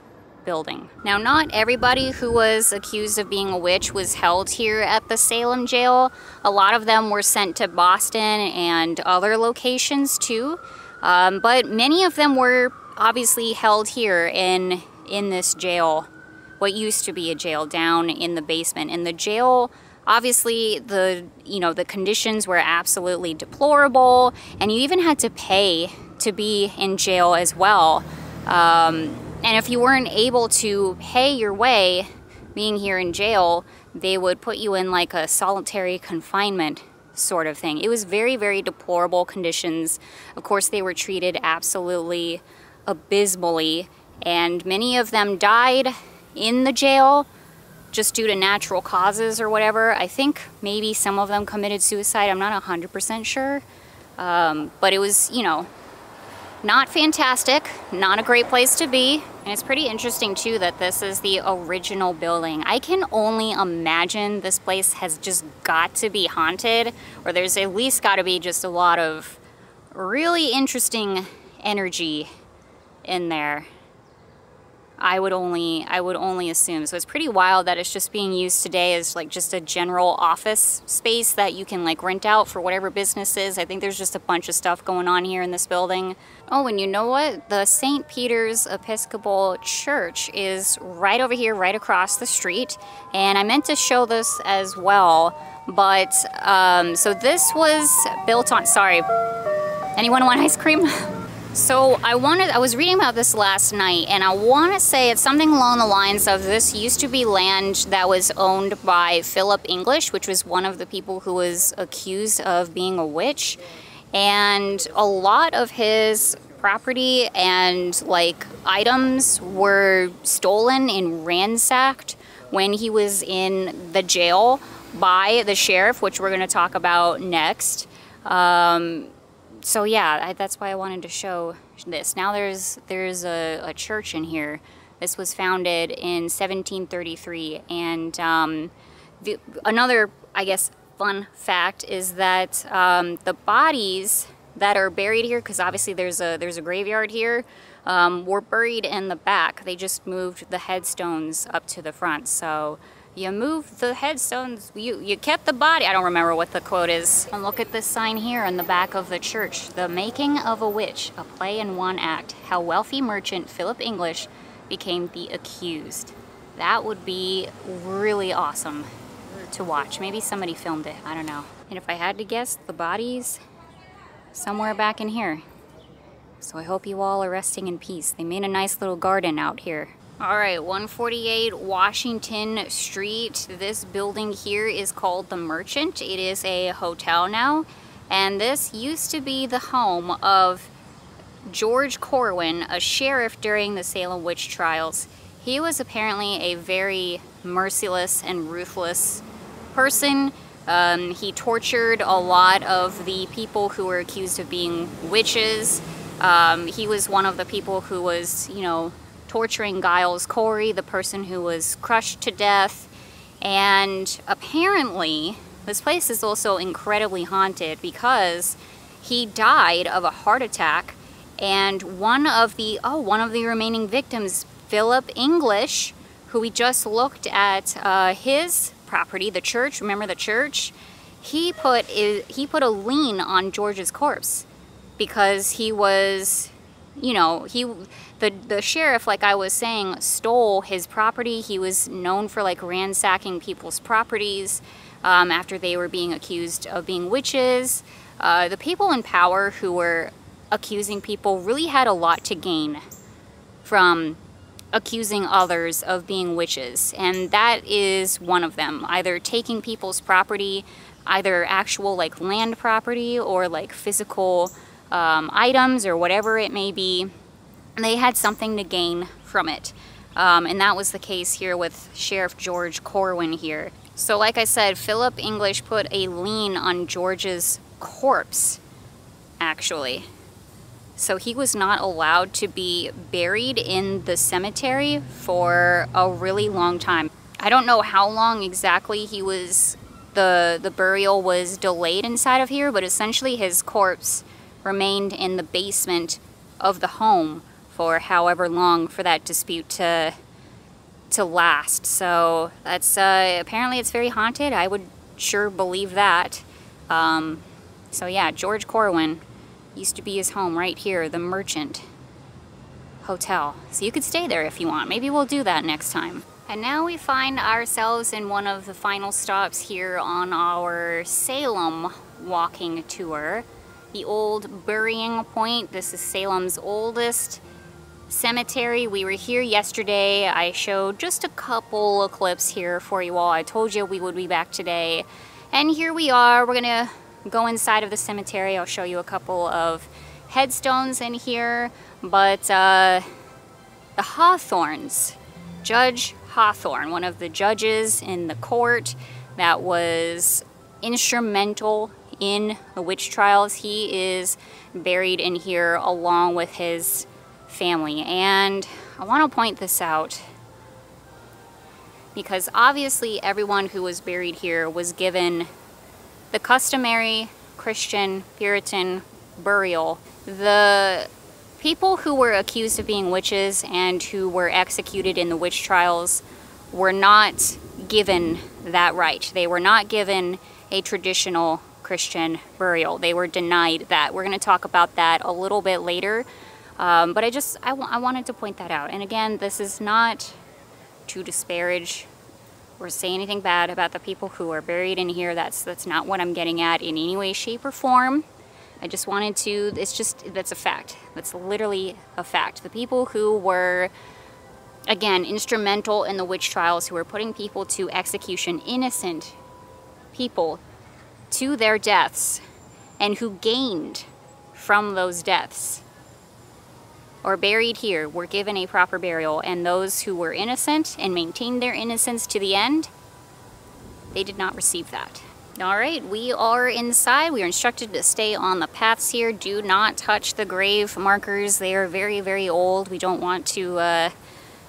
building. Now, not everybody who was accused of being a witch was held here at the Salem jail. A lot of them were sent to Boston and other locations too. But many of them were obviously held here in this jail, what used to be a jail down in the basement. In the jail, obviously the conditions were absolutely deplorable, and you even had to pay to be in jail as well. And if you weren't able to pay your way being here in jail, they would put you in like a solitary confinement sort of thing. It was very, very deplorable conditions. Of course, they were treated absolutely abysmally, and many of them died in the jail just due to natural causes or whatever. I think maybe some of them committed suicide. I'm not 100% sure. But it was, not fantastic, not a great place to be. And it's pretty interesting too that this is the original building. I can only imagine this place has just got to be haunted, or there's at least got to be just a lot of really interesting energy in there. I would only assume. So it's pretty wild that it's just being used today as like just a general office space that you can like rent out for whatever business is. I think there's just a bunch of stuff going on here in this building. Oh, and you know what? The St. Peter's Episcopal Church is right over here, right across the street. And I meant to show this as well, but so this was built on, sorry, anyone want ice cream? So I was reading about this last night, and I want to say it's something along the lines of this used to be land that was owned by Philip English, which was one of the people who was accused of being a witch. And a lot of his property and like items were stolen and ransacked when he was in the jail by the sheriff, which we're going to talk about next. So yeah, that's why I wanted to show this. Now there's a church in here. This was founded in 1733, and another, I guess, fun fact is that the bodies that are buried here, because obviously there's a graveyard here, were buried in the back. They just moved the headstones up to the front. So you moved the headstones, you kept the body. I don't remember what the quote is. And look at this sign here on the back of the church. The Making of a Witch, a play in one act. How wealthy merchant Philip English became the accused. That would be really awesome to watch. Maybe somebody filmed it, I don't know. And if I had to guess, the body's somewhere back in here. So I hope you all are resting in peace. They made a nice little garden out here. All right, 148 Washington Street. This building here is called The Merchant. It is a hotel now, and this used to be the home of George Corwin, a sheriff during the Salem Witch Trials. He was apparently a very merciless and ruthless person. He tortured a lot of the people who were accused of being witches. He was one of the people who was, torturing Giles Corey, the person who was crushed to death. And apparently, this place is also incredibly haunted because he died of a heart attack, and one of the remaining victims, Philip English, who we just looked at his property, the church, remember the church? He put a lien on George's corpse because he was, the sheriff, like I was saying, stole his property. He was known for like ransacking people's properties after they were being accused of being witches. The people in power who were accusing people really had a lot to gain from accusing others of being witches, and that is one of them. Either taking people's property, either actual like land property or like physical items or whatever it may be. They had something to gain from it. And that was the case here with Sheriff George Corwin here. So like I said, Philip English put a lien on George's corpse, actually. So he was not allowed to be buried in the cemetery for a really long time. I don't know how long exactly he was, the burial was delayed inside of here, but essentially his corpse remained in the basement of the home for however long for that dispute to to last. So that's apparently it's very haunted. I would sure believe that. So yeah, George Corwin used to be his home right here, the Merchant Hotel. So you could stay there if you want. Maybe we'll do that next time. And now we find ourselves in one of the final stops here on our Salem walking tour. The old burying point. This is Salem's oldest cemetery. We were here yesterday. I showed just a couple of clips here for you all. I told you we would be back today. And here we are. We're gonna go inside of the cemetery. I'll show you a couple of headstones in here. But the Hawthorns, Judge Hawthorne, one of the judges in the court that was instrumental in the witch trials, he is buried in here along with his family. And I want to point this out because obviously everyone who was buried here was given the customary Christian Puritan burial. The people who were accused of being witches and who were executed in the witch trials were not given that right. They were not given a traditional Christian burial. They were denied that. We're going to talk about that a little bit later. But I wanted to point that out. And again, this is not to disparage or say anything bad about the people who are buried in here. That's not what I'm getting at in any way, shape, or form. I just wanted to, that's a fact. That's literally a fact. The people who were, again, instrumental in the witch trials, who were putting people to execution, innocent people, to their deaths, and who gained from those deaths, or buried here, were given a proper burial. And those who were innocent and maintained their innocence to the end, they did not receive that. All right, we are inside. We are instructed to stay on the paths here. Do not touch the grave markers. They are very, very old. We don't want to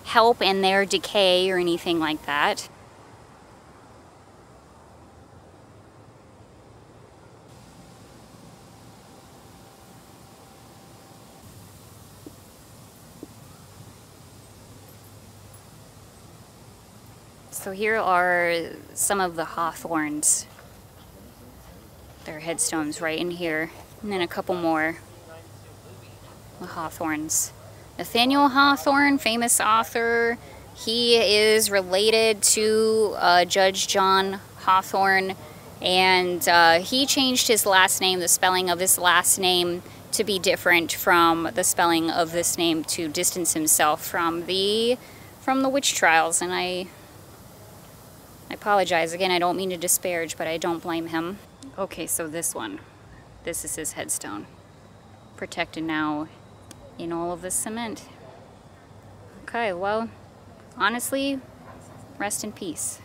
help in their decay or anything like that. So here are some of the Hawthorns. Their headstones right in here. And then a couple more. The Hawthorns. Nathaniel Hawthorne, famous author. He is related to Judge John Hawthorne. And he changed his last name, the spelling of his last name, to be different from the spelling of this name, to distance himself from the witch trials. And I apologize. Again, I don't mean to disparage, but I don't blame him. Okay, so this one. This is his headstone. Protected now in all of this cement. Okay, well, honestly, rest in peace.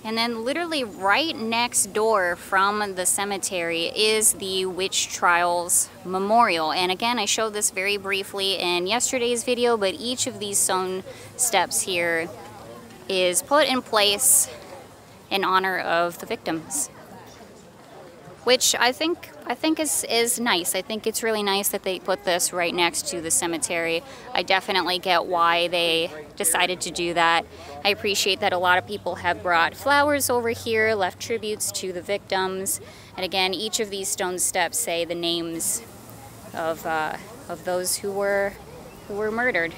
And then literally right next door from the cemetery is the Witch Trials Memorial. And again, I showed this very briefly in yesterday's video, but each of these stone steps here is put in place in honor of the victims, which I think is nice. I think it's really nice that they put this right next to the cemetery. I definitely get why they decided to do that. I appreciate that a lot of people have brought flowers over here, left tributes to the victims, and again, each of these stone steps say the names of those who were murdered.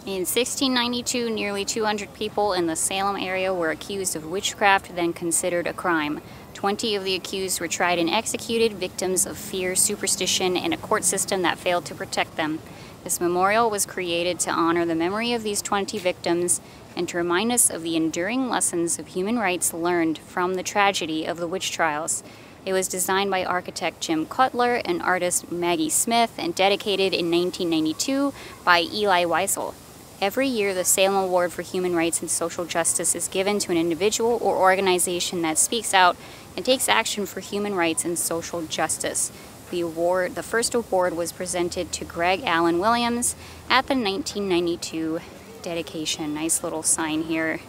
In 1692, nearly 200 people in the Salem area were accused of witchcraft, then considered a crime. 20 of the accused were tried and executed, victims of fear, superstition, and a court system that failed to protect them. This memorial was created to honor the memory of these 20 victims and to remind us of the enduring lessons of human rights learned from the tragedy of the witch trials. It was designed by architect Jim Cutler and artist Maggie Smith and dedicated in 1992 by Eli Wiesel. Every year, the Salem Award for Human Rights and Social Justice is given to an individual or organization that speaks out and takes action for human rights and social justice. The first award was presented to Greg Allen Williams at the 1992 dedication. Nice little sign here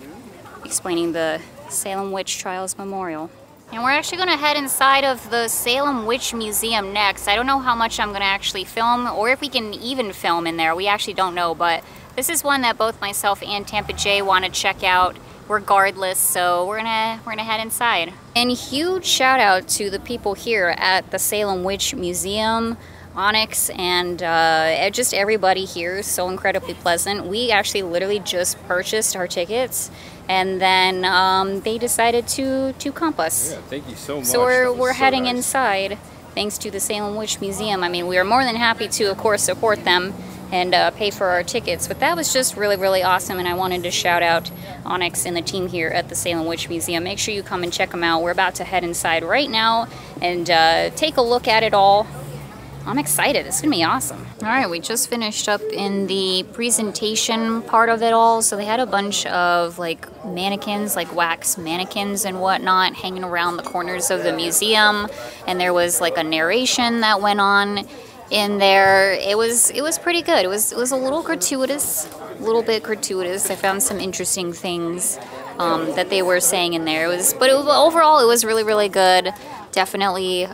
explaining the Salem Witch Trials Memorial. And we're actually going to head inside of the Salem Witch Museum next. I don't know how much I'm going to actually film, or if we can even film in there. We actually don't know, but this is one that both myself and Tampa Jay want to check out regardless, so we're gonna head inside. And huge shout out to the people here at the Salem Witch Museum, Onyx, and just everybody here is so incredibly pleasant. We actually literally just purchased our tickets, and then they decided to comp us. Yeah, thank you so much. So we're heading inside thanks to the Salem Witch Museum. I mean, we are more than happy to, of course, support them and pay for our tickets, but that was just really, really awesome, and I wanted to shout out Onyx and the team here at the Salem Witch Museum. Make sure you come and check them out. We're about to head inside right now and take a look at it all. I'm excited. It's gonna be awesome. All right, we just finished up in the presentation part of it all. So they had a bunch of like mannequins, like wax mannequins and whatnot, hanging around the corners of the museum, and there was like a narration that went on in there. It was pretty good. It was a little gratuitous, a little bit gratuitous. I found some interesting things that they were saying in there. Overall, it was really, really good. Definitely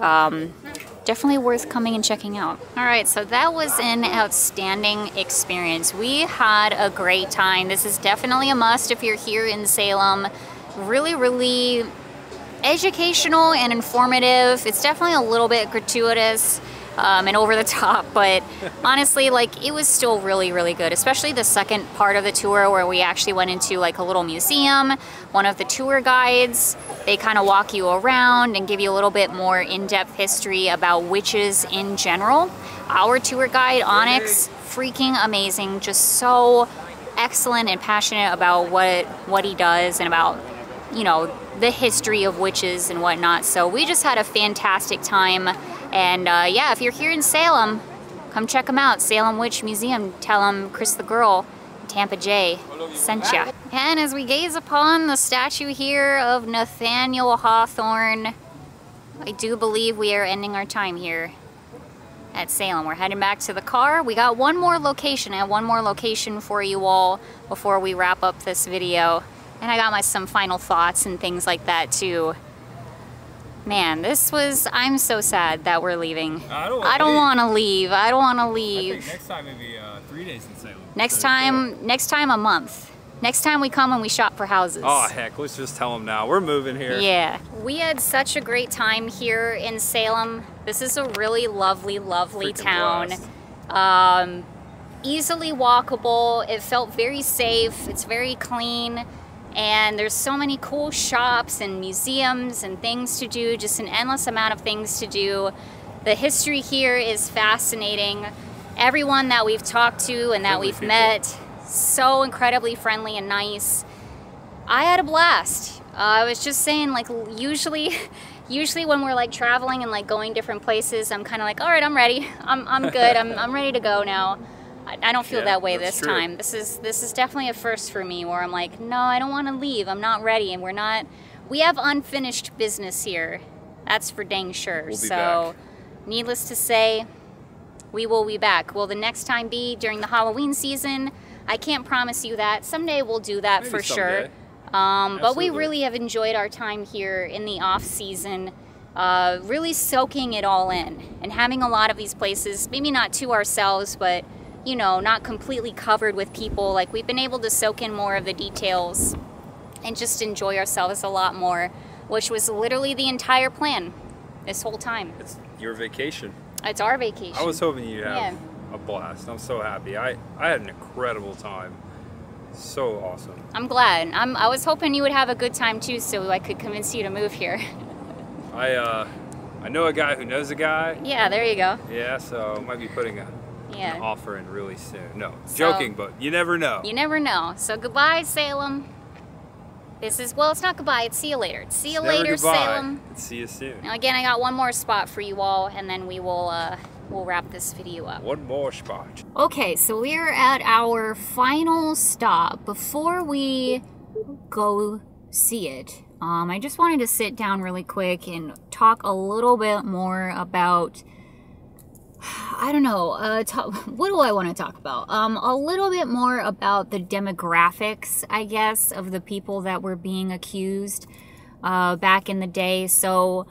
worth coming and checking out. All right, so that was an outstanding experience. We had a great time. This is definitely a must if you're here in Salem. Really, really educational and informative. It's definitely a little bit gratuitous and over the top, but honestly, like, it was still really, really good, especially the second part of the tour where we actually went into like a little museum. One of the tour guides, they kind of walk you around and give you a little bit more in-depth history about witches in general. Our tour guide, Onyx, freaking amazing, just so excellent and passionate about what he does and about, you know, the history of witches and whatnot. So we just had a fantastic time. And yeah, if you're here in Salem, come check them out. Salem Witch Museum. Tell them CrisTheGirl, Tampa Jay sent ya. And as we gaze upon the statue here of Nathaniel Hawthorne, I do believe we are ending our time here at Salem. We're heading back to the car. We got one more location. I have one more location for you all before we wrap up this video. And I got some final thoughts and things like that too. Man, I'm so sad that we're leaving. I don't want to leave. I don't want to leave. I think next time maybe 3 days in Salem. Next time a month. Next time we come and we shop for houses. Oh heck, let's just tell them now. We're moving here. Yeah. We had such a great time here in Salem. This is a really lovely, lovely town. Easily walkable. It felt very safe. It's very clean. And there's so many cool shops and museums and things to do, just an endless amount of things to do. The history here is fascinating. Everyone that we've talked to and that we've met, so incredibly friendly and nice. I had a blast. I was just saying, like, usually when we're like traveling and like going different places, I'm kind of like, all right, I'm ready. I'm good. I'm ready to go now. I don't feel that way this time. This is definitely a first for me, where I'm like, no, I don't want to leave. I'm not ready, and we have unfinished business here. That's for dang sure. We'll be back. Needless to say, we will be back. Will the next time be during the Halloween season? I can't promise you that. Someday we'll do that. Maybe for sure. But we really have enjoyed our time here in the off season, really soaking it all in and having a lot of these places, maybe not to ourselves, but you know, not completely covered with people. Like, we've been able to soak in more of the details and just enjoy ourselves a lot more, which was literally the entire plan this whole time. It's your vacation. It's our vacation. I was hoping you'd have a blast. I'm so happy. I had an incredible time. So awesome. I'm glad. I was hoping you would have a good time too, so I could convince you to move here. I know a guy who knows a guy. Yeah, there you go. Yeah, so I might be putting an offer in really soon. No, joking, but you never know. You never know. So goodbye, Salem. Well, it's not goodbye, it's see you later. See you later, Salem. See you soon. Now again, I got one more spot for you all, and then we will we'll wrap this video up. One more spot. Okay, so we're at our final stop. Before we go see it, I just wanted to sit down really quick and talk a little bit more about, I don't know, what do I want to talk about? A little bit more about the demographics, I guess, of the people that were being accused back in the day. So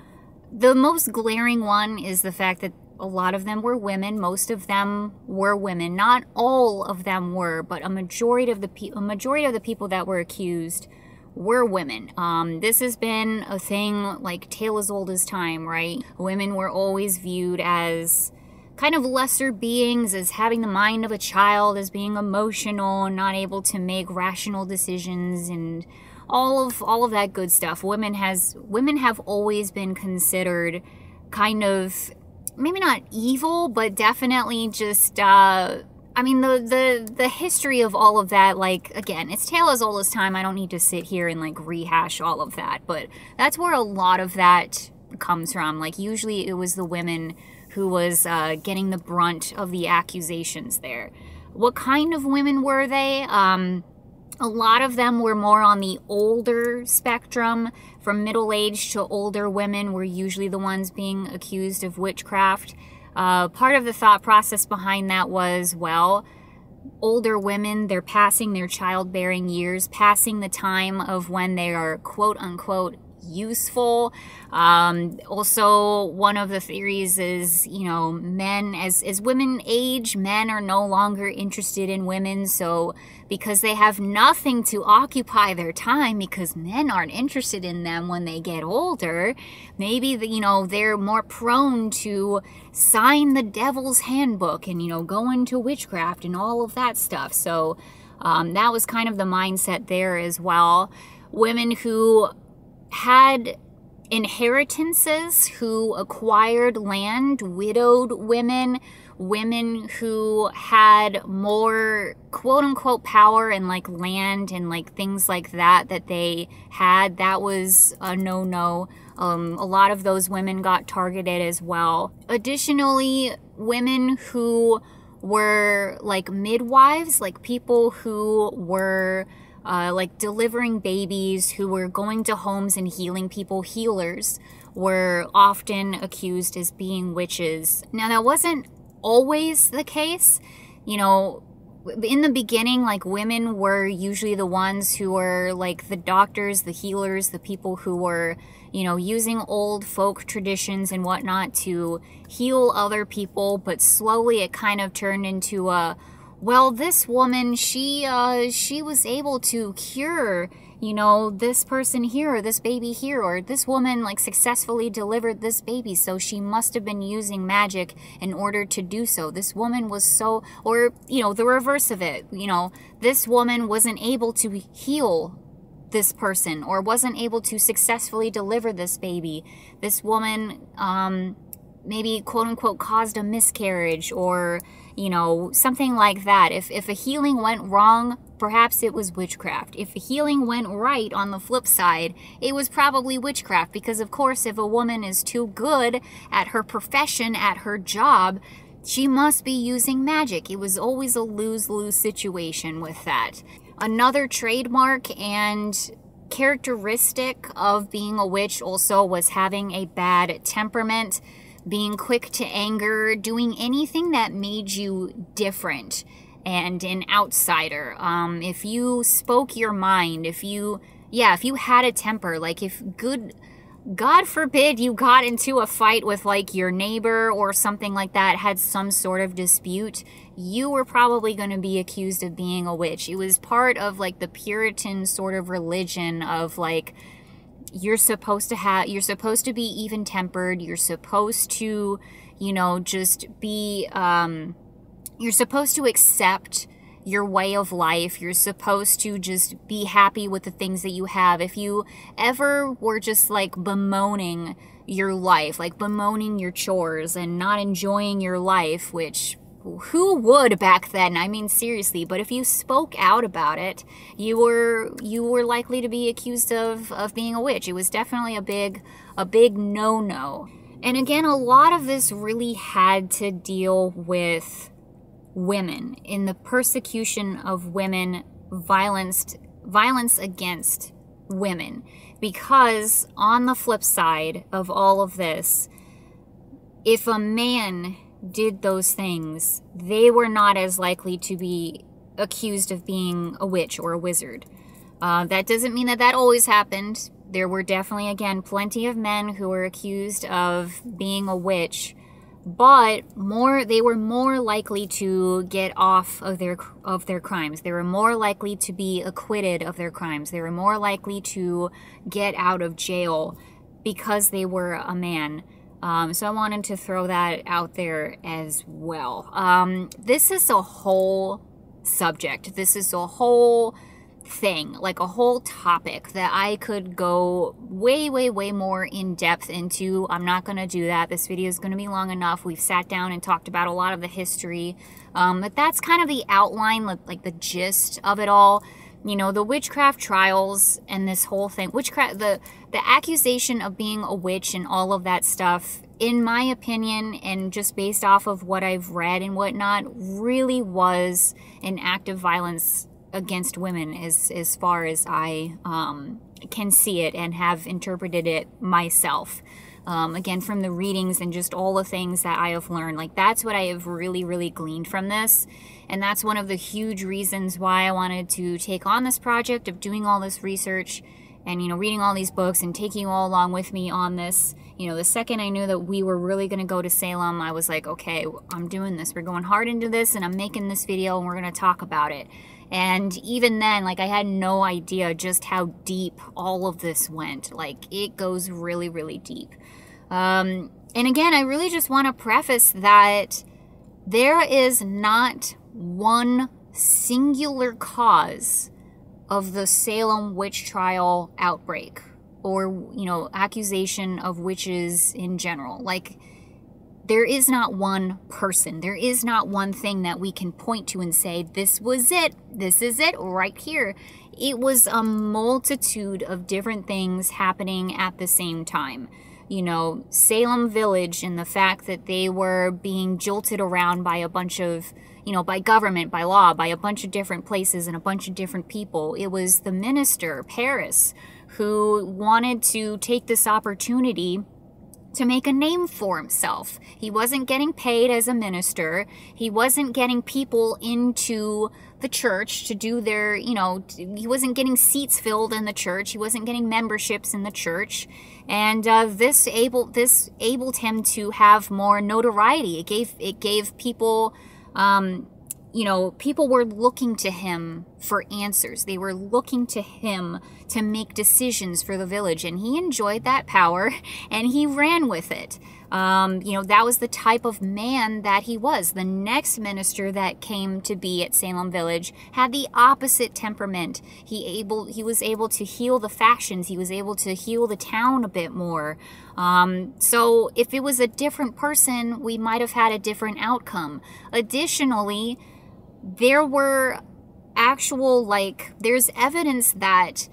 the most glaring one is the fact that a lot of them were women. Most of them were women. Not all of them were, but a majority of the people that were accused were women. This has been a thing like tale as old as time, right? Women were always viewed as kind of lesser beings, as having the mind of a child, as being emotional and not able to make rational decisions, and all of that good stuff. Women have always been considered kind of, maybe not evil, but definitely just I mean, the history of all of that, like, again, it's tale as old as time. I don't need to sit here and like rehash all of that, but that's where a lot of that comes from. Like, usually it was the women who was getting the brunt of the accusations there. What kind of women were they? A lot of them were more on the older spectrum. From middle-aged to older women were usually the ones being accused of witchcraft. Part of the thought process behind that was, well, older women, they're passing their childbearing years, passing the time of when they are quote-unquote useful. Also, one of the theories is, you know, men, as women age, men are no longer interested in women, so because they have nothing to occupy their time, because men aren't interested in them when they get older, maybe, you know, they're more prone to sign the devil's handbook and, you know, go into witchcraft and all of that stuff. So that was kind of the mindset there as well. Women who had inheritances, who acquired land, widowed women, women who had more quote-unquote power and like land and like things like that they had, that was a no-no. A lot of those women got targeted as well. Additionally, women who were like midwives, like people who were like delivering babies, who were going to homes and healing people, healers, were often accused as being witches. Now, that wasn't always the case. You know, in the beginning, like, women were usually the ones who were like the doctors, the healers, the people who were, you know, using old folk traditions and whatnot to heal other people. But slowly it kind of turned into a, well, this woman, she was able to cure, you know, this person here, or this baby here, or this woman, like, successfully delivered this baby, so she must have been using magic in order to do so. This woman was so, or, you know, the reverse of it, you know, this woman wasn't able to heal this person, or wasn't able to successfully deliver this baby. This woman, maybe, quote-unquote, caused a miscarriage, or, you know, something like that. If a healing went wrong, perhaps it was witchcraft. If a healing went right, on the flip side, it was probably witchcraft, because, of course, if a woman is too good at her profession, at her job, she must be using magic. It was always a lose-lose situation with that. Another trademark and characteristic of being a witch also was having a bad temperament, being quick to anger, doing anything that made you different and an outsider. If you spoke your mind, if you had a temper, like if God forbid you got into a fight with like your neighbor or something like that, had some sort of dispute, you were probably going to be accused of being a witch. It was part of like the Puritan sort of religion of like, you're supposed to be even-tempered, you're supposed to, you know, just be, you're supposed to accept your way of life, you're supposed to just be happy with the things that you have. If you ever were just like bemoaning your life, like bemoaning your chores and not enjoying your life, which who would back then? I mean, seriously. But if you spoke out about it, you were likely to be accused of being a witch. It was definitely a big no-no. And again, a lot of this really had to deal with women, in the persecution of women, violence against women. Because on the flip side of all of this, if a man did those things, they were not as likely to be accused of being a witch or a wizard. That doesn't mean that always happened. There were definitely, again, plenty of men who were accused of being a witch, but they were more likely to get off of their crimes. They were more likely to be acquitted of their crimes. They were more likely to get out of jail because they were a man. So I wanted to throw that out there as well. This is a whole subject. This is a whole thing, like a whole topic that I could go way more in depth into. I'm not going to do that. This video is going to be long enough. We've sat down and talked about a lot of the history. But that's kind of the outline, like the gist of it all. You know, the witchcraft trials and this whole thing, the accusation of being a witch and all of that stuff, in my opinion, and just based off of what I've read and whatnot, really was an act of violence against women as far as I can see it and have interpreted it myself. Again, from the readings and just all the things that I have learned, like that's what I have really gleaned from this. And that's one of the huge reasons why I wanted to take on this project of doing all this research and, you know, reading all these books and taking you all along with me on this. You know, the second I knew that we were really going to go to Salem, I was like, okay, I'm doing this. We're going hard into this and I'm making this video and we're going to talk about it. And even then, like, I had no idea just how deep all of this went. Like, it goes really deep. And again, I really just want to preface that there is not one singular cause of the Salem witch trial outbreak or, you know, accusation of witches in general. Like, there is not one person. There is not one thing that we can point to and say, this was it. This is it right here. It was a multitude of different things happening at the same time. You know, Salem Village and the fact that they were being jolted around by a bunch of, you know, by government, by law, by a bunch of different places and a bunch of different people. It was the minister, Paris, who wanted to take this opportunity to make a name for himself. He wasn't getting paid as a minister. He wasn't getting people into the church to do their, you know, he wasn't getting seats filled in the church. He wasn't getting memberships in the church. And this abled him to have more notoriety. It gave people, you know, people were looking to him for answers. They were looking to him to make decisions for the village, and he enjoyed that power and he ran with it. You know, that was the type of man that he was. The next minister that came to be at Salem Village had the opposite temperament. He was able to heal the factions. He was able to heal the town a bit more. So if it was a different person, we might have had a different outcome. Additionally, there were actual, like, there's evidence that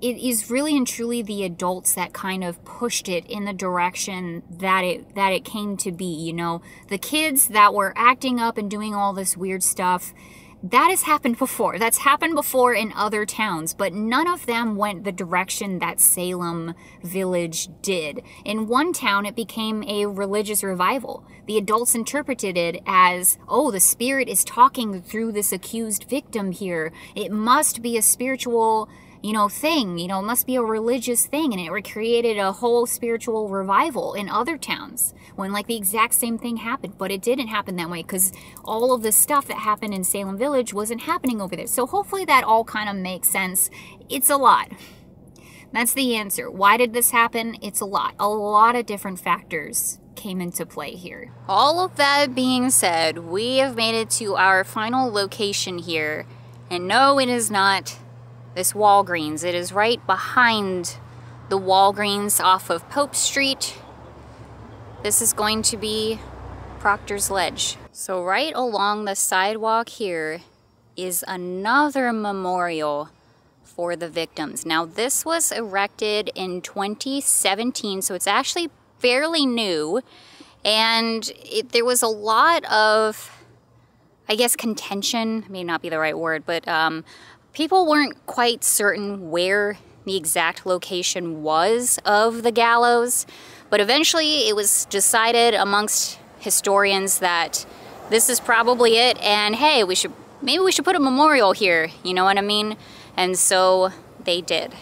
it is really and truly the adults that kind of pushed it in the direction that it came to be. You know, the kids that were acting up and doing all this weird stuff, that has happened before. That's happened before in other towns, but none of them went the direction that Salem Village did. In one town, it became a religious revival. The adults interpreted it as, oh, the spirit is talking through this accused victim here. It must be a spiritual, you know, thing. You know, it must be a religious thing. And it created a whole spiritual revival in other towns when, like, the exact same thing happened. But it didn't happen that way because all of the stuff that happened in Salem Village wasn't happening over there. So hopefully that all kind of makes sense. It's a lot. That's the answer. Why did this happen? It's a lot. A lot of different factors came into play here. All of that being said, we have made it to our final location here. And no, it is not this Walgreens. It is right behind the Walgreens off of Pope Street. This is going to be Proctor's Ledge. So right along the sidewalk here is another memorial for the victims. Now this was erected in 2017, so it's actually fairly new, and there was a lot of, I guess, contention, may not be the right word, but people weren't quite certain where the exact location was of the gallows, but eventually it was decided amongst historians that this is probably it, and hey, maybe we should put a memorial here, you know what I mean? And so they did.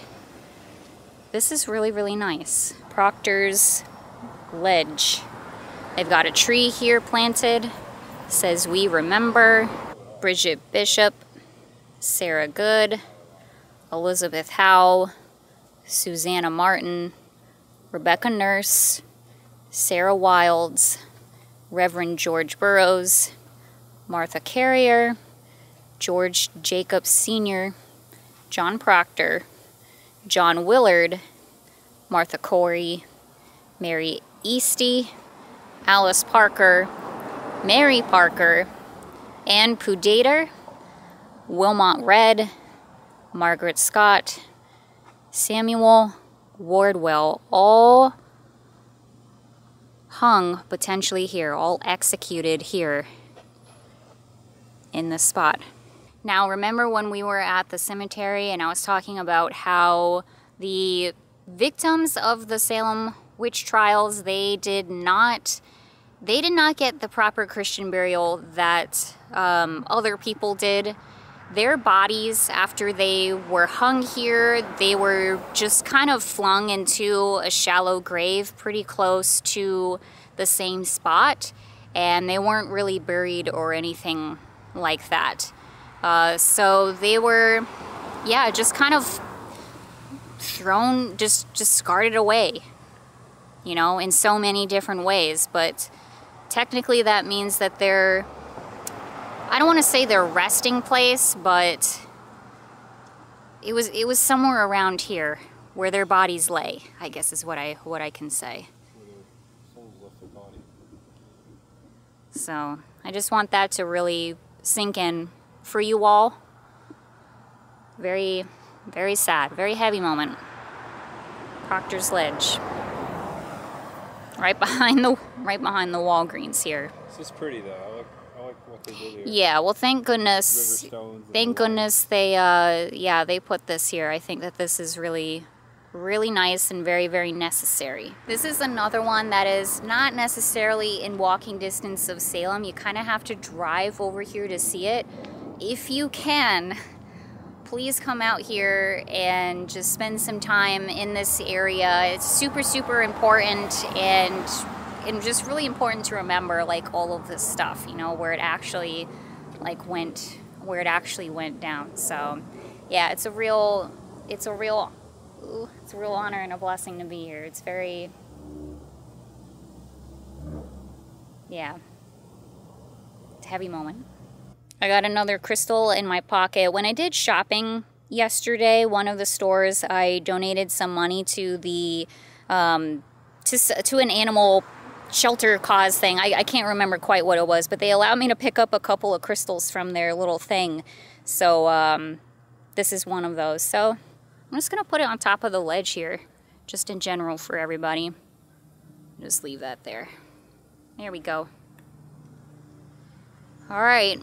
This is really, really nice. Proctor's Ledge. They've got a tree here planted. Says we remember. Bridget Bishop, Sarah Good, Elizabeth Howe, Susanna Martin, Rebecca Nurse, Sarah Wilds, Reverend George Burroughs, Martha Carrier, George Jacobs Sr., John Proctor, John Willard, Martha Corey, Mary Easty, Alice Parker, Mary Parker, Ann Pudater, Wilmot Red, Margaret Scott, Samuel Wardwell, all hung potentially here, all executed here in this spot. Now, remember when we were at the cemetery and I was talking about how the victims of the Salem Witch Trials, they did not get the proper Christian burial that other people did. Their bodies, after they were hung here, they were just kind of flung into a shallow grave pretty close to the same spot, and they weren't really buried or anything like that. So they were, yeah, just kind of thrown, just discarded away, you know, in so many different ways. But technically that means that they're, I don't want to say their resting place, but it was somewhere around here where their bodies lay, I guess is what I can say. So I just want that to really sink in for you all. Very, very sad, very heavy moment. Proctor's Ledge. Right behind the Walgreens here. This is pretty though. I like what they did here. Yeah, well, thank goodness. Thank goodness they yeah, they put this here. I think that this is really, really nice and very, very necessary. This is another one that is not necessarily in walking distance of Salem. You kind of have to drive over here to see it. If you can, please come out here and just spend some time in this area. It's super, super important and just really important to remember, like, all of this stuff, you know, where it actually went down. So yeah, it's a real honor and a blessing to be here. It's very, yeah, it's a heavy moment. I got another crystal in my pocket. When I did shopping yesterday, one of the stores, I donated some money to the to an animal shelter cause thing. I can't remember quite what it was, but they allowed me to pick up a couple of crystals from their little thing. So this is one of those. So I'm just gonna put it on top of the ledge here, just in general for everybody. Just leave that there. There we go. All right.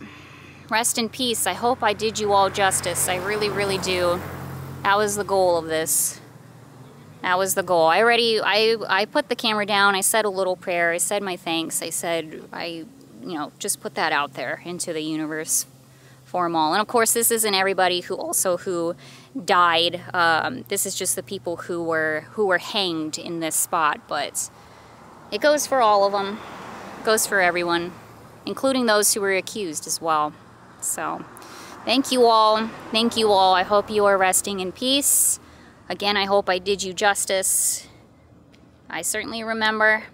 Rest in peace. I hope I did you all justice. I really, really do. That was the goal of this. That was the goal. I put the camera down. I said a little prayer. I said my thanks. I said, just put that out there into the universe for them all. And of course, this isn't everybody who died. This is just the people who were hanged in this spot. But it goes for all of them. It goes for everyone, including those who were accused as well. So, thank you all. Thank you all. I hope you are resting in peace. Again, I hope I did you justice. I certainly remember.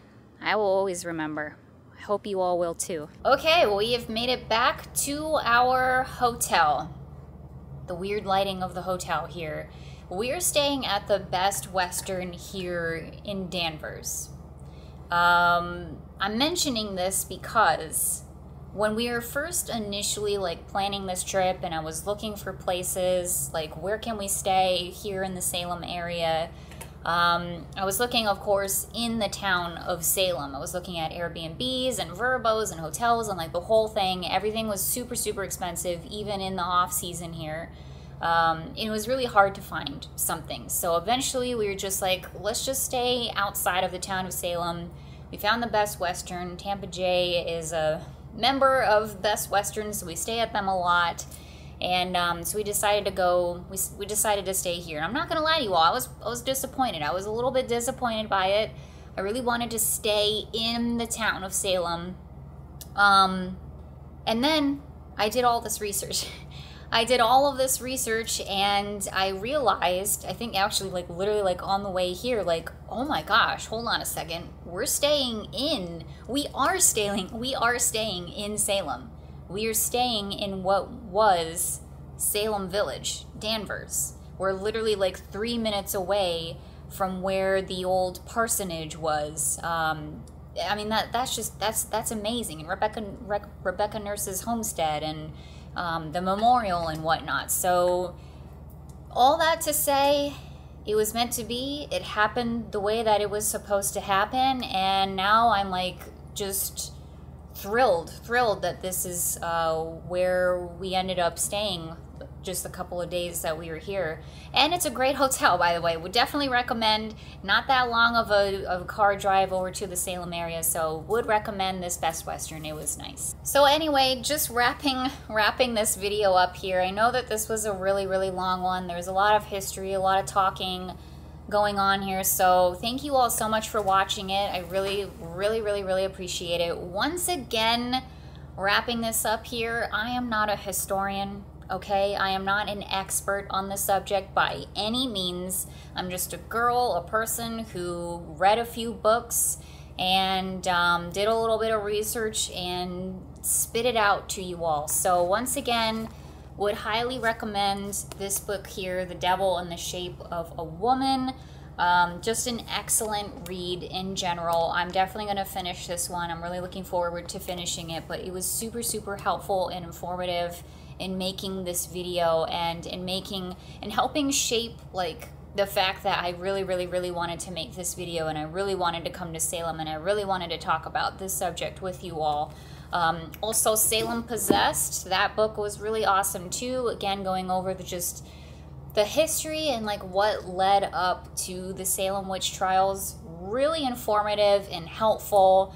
I will always remember. I hope you all will too. Okay, well, we have made it back to our hotel. The weird lighting of the hotel here. We're staying at the Best Western here in Danvers. I'm mentioning this because when we were first initially planning this trip and I was looking for places, where can we stay here in the Salem area, I was looking, of course, in the town of Salem. I was looking at Airbnbs and Verbos and hotels and the whole thing. Everything was super, super expensive, even in the off season here. It was really hard to find something. So eventually we were just let's just stay outside of the town of Salem. We found the Best Western. Tampa Jay is a member of Best Western, so we stay at them a lot. And so we decided to go, we decided to stay here. And I'm not gonna lie to you all, I was disappointed. I was a little bit disappointed by it, I really wanted to stay in the town of Salem. And then I did all this research. I did all of this research and I realized, I think actually like literally like on the way here, like, oh my gosh, hold on a second. We are staying in Salem. We are staying in what was Salem Village, Danvers. We're literally like 3 minutes away from where the old parsonage was. I mean, that's amazing. And Rebecca Nurse's homestead and the memorial and whatnot. So all that to say, it was meant to be. It happened the way that it was supposed to happen. And now I'm like just thrilled that this is where we ended up staying just a couple of days that we were here. And it's a great hotel, by the way. Would definitely recommend. Not that long of a car drive over to the Salem area, so would recommend this Best Western. It was nice. So anyway, just wrapping this video up here. I know that this was a really long one. There's a lot of history, a lot of talking going on here, so thank you all so much for watching it. I really appreciate it. Once again, wrapping this up here, I am not a historian. Okay, I am not an expert on the subject by any means. I'm just a girl, a person who read a few books and did a little bit of research and spit it out to you all. So once again, would highly recommend this book here, The Devil in the Shape of a Woman. Just an excellent read in general. I'm definitely going to finish this one. I'm really looking forward to finishing it, but it was super helpful and informative in making this video and in helping shape like the fact that I really wanted to make this video, and I really wanted to come to Salem, and I really wanted to talk about this subject with you all. Also, Salem Possessed, that book was really awesome too. Again, going over just the history and like what led up to the Salem Witch Trials. Really informative and helpful.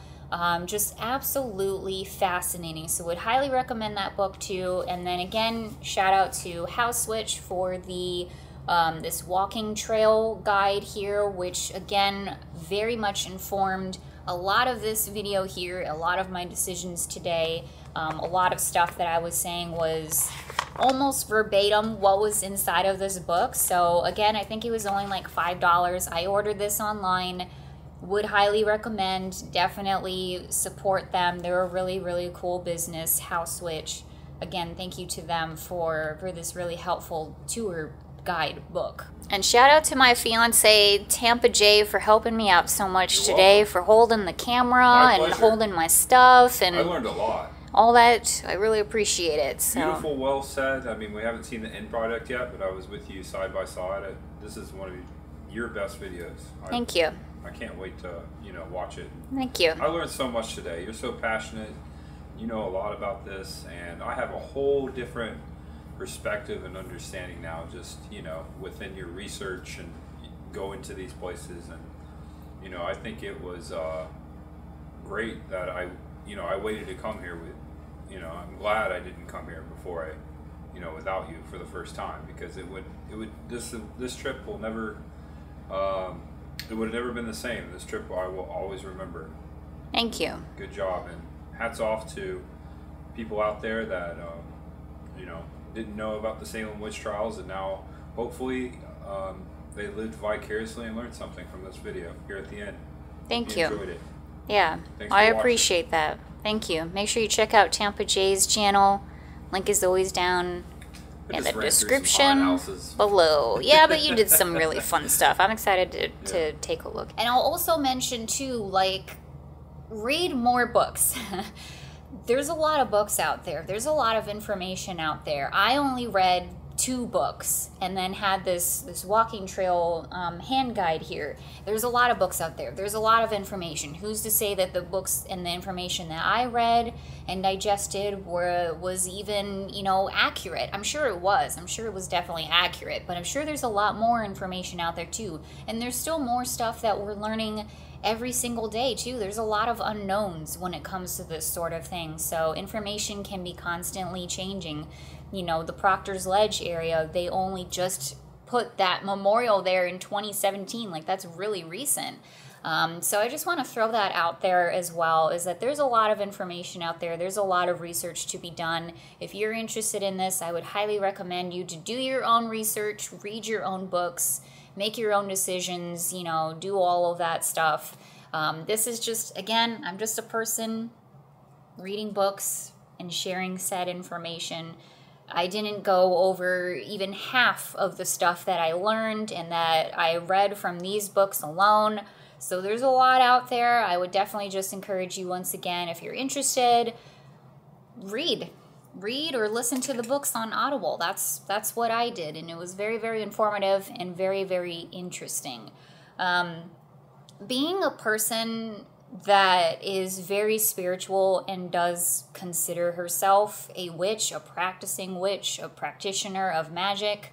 Just absolutely fascinating. So would highly recommend that book too. And then again, shout out to House Witch for the this walking trail guide here, which again very much informed a lot of this video here, a lot of my decisions today. A lot of stuff that I was saying was almost verbatim what was inside of this book. So again, I think it was only like $5. I ordered this online. Would highly recommend. Definitely support them. They're a really cool business, House Witch. Again, thank you to them for this really helpful tour guide book. And shout out to my fiance Tampa Jay for helping me out so much today, for holding the camera and holding my stuff, and I learned a lot. All that. I really appreciate it. So. Beautiful, well said. I mean, we haven't seen the end product yet, but I was with you side by side. This is one of your best videos. Thank you. I can't wait to, watch it. Thank you. I learned so much today. You're so passionate. You know a lot about this, and I have a whole different perspective and understanding now, just, within your research and going to these places. And, I think it was great that I waited to come here with, I'm glad I didn't come here before I, without you for the first time, because this trip will never, it would have never been the same. This trip I will always remember. Thank you. Good job, and hats off to people out there that didn't know about the Salem Witch Trials, and now hopefully they lived vicariously and learned something from this video here at the end. Thank you. Enjoyed it. Yeah, I appreciate that. Thank you. Make sure you check out Tampa Jay's channel. Link is always down in the description below. Yeah, but you did some really fun stuff. I'm excited to take a look. And I'll also mention too, like, read more books. There's a lot of books out there. There's a lot of information out there. I only read 2 books and then had this walking trail hand guide here. There's a lot of books out there. There's a lot of information. Who's to say that the books and the information that I read and digested was even, accurate? I'm sure it was. I'm sure it was definitely accurate, but I'm sure there's a lot more information out there too. And there's still more stuff that we're learning every single day too. There's a lot of unknowns when it comes to this sort of thing. So information can be constantly changing. The Proctor's Ledge area, they only just put that memorial there in 2017. Like, that's really recent. So I just want to throw that out there as well, is that there's a lot of information out there. There's a lot of research to be done. If you're interested in this, I would highly recommend you to do your own research, read your own books, make your own decisions, you know, do all of that stuff. This is just, again, I'm just a person reading books and sharing said information. I didn't go over even half of the stuff that I learned and that I read from these books alone. So there's a lot out there. I would definitely just encourage you, once again, if you're interested, read or listen to the books on Audible. That's what I did, and it was very, very informative and very, very interesting. Being a person that is very spiritual and does consider herself a witch, a practicing witch, a practitioner of magic,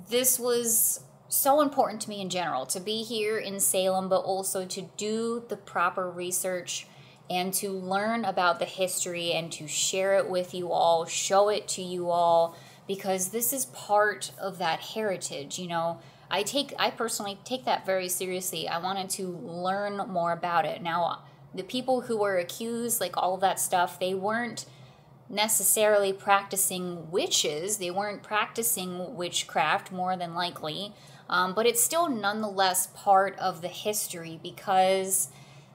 this was so important to me in general, to be here in Salem, but also to do the proper research and to learn about the history and to share it with you all, show it to you all, because this is part of that heritage, you know. I personally take that very seriously. I wanted to learn more about it. Now, the people who were accused, like all of that stuff, they weren't necessarily practicing witches. They weren't practicing witchcraft, more than likely. But it's still nonetheless part of the history, because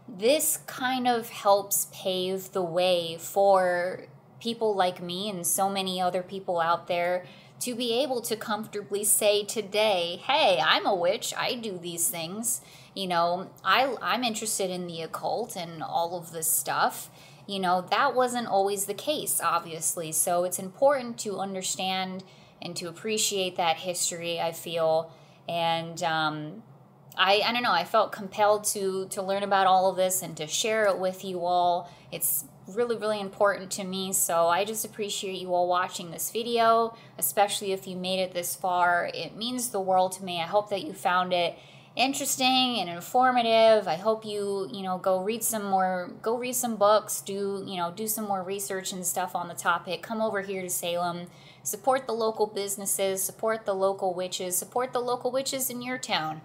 this kind of helps pave the way for people like me and so many other people out there to be able to comfortably say today, hey, I'm a witch, I do these things. You know, I'm interested in the occult and all of this stuff. You know, that wasn't always the case, obviously. So it's important to understand and to appreciate that history, I feel. And I don't know, I felt compelled to learn about all of this and to share it with you all. It's really, really important to me, so I just appreciate you all watching this video, especially if you made it this far. It means the world to me. I hope that you found it interesting and informative. I hope you know, go read some books, do some more research and stuff on the topic. Come over here to Salem, support the local businesses, support the local witches, support the local witches in your town.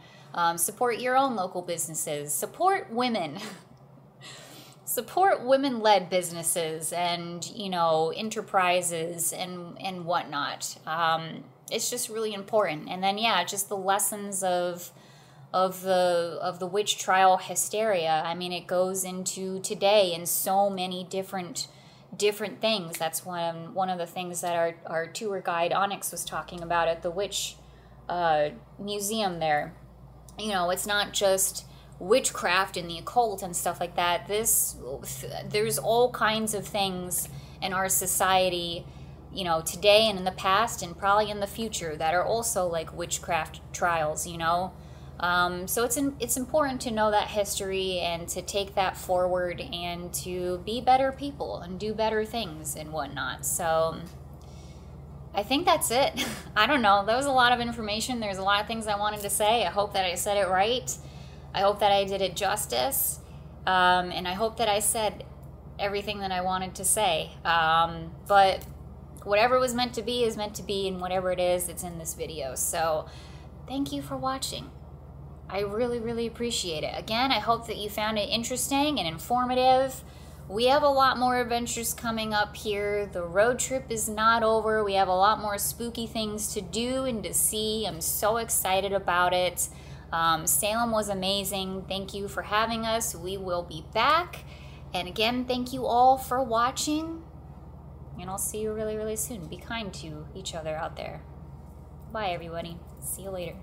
Support your own local businesses, support women. Support women-led businesses and, you know, enterprises and whatnot. It's just really important. And then, yeah, just the lessons of the witch trial hysteria. I mean, it goes into today in so many different things. That's one of the things that our tour guide Onyx was talking about at the witch museum there. You know, it's not just witchcraft and the occult and stuff like that. There's all kinds of things in our society, you know, today and in the past and probably in the future, that are also like witchcraft trials, you know. So it's important to know that history and to take that forward and to be better people and do better things and whatnot. So I think that's it. I don't know. That was a lot of information. There's a lot of things I wanted to say. I hope that I said it right. I hope that I did it justice. And I hope that I said everything that I wanted to say. But whatever was meant to be is meant to be, and whatever it is, it's in this video. So thank you for watching. I really, really appreciate it. Again, I hope that you found it interesting and informative. We have a lot more adventures coming up here. The road trip is not over. We have a lot more spooky things to do and to see. I'm so excited about it. Salem was amazing. Thank you for having us. We will be back. And again, thank you all for watching. And I'll see you really, really soon. Be kind to each other out there. Bye, everybody. See you later.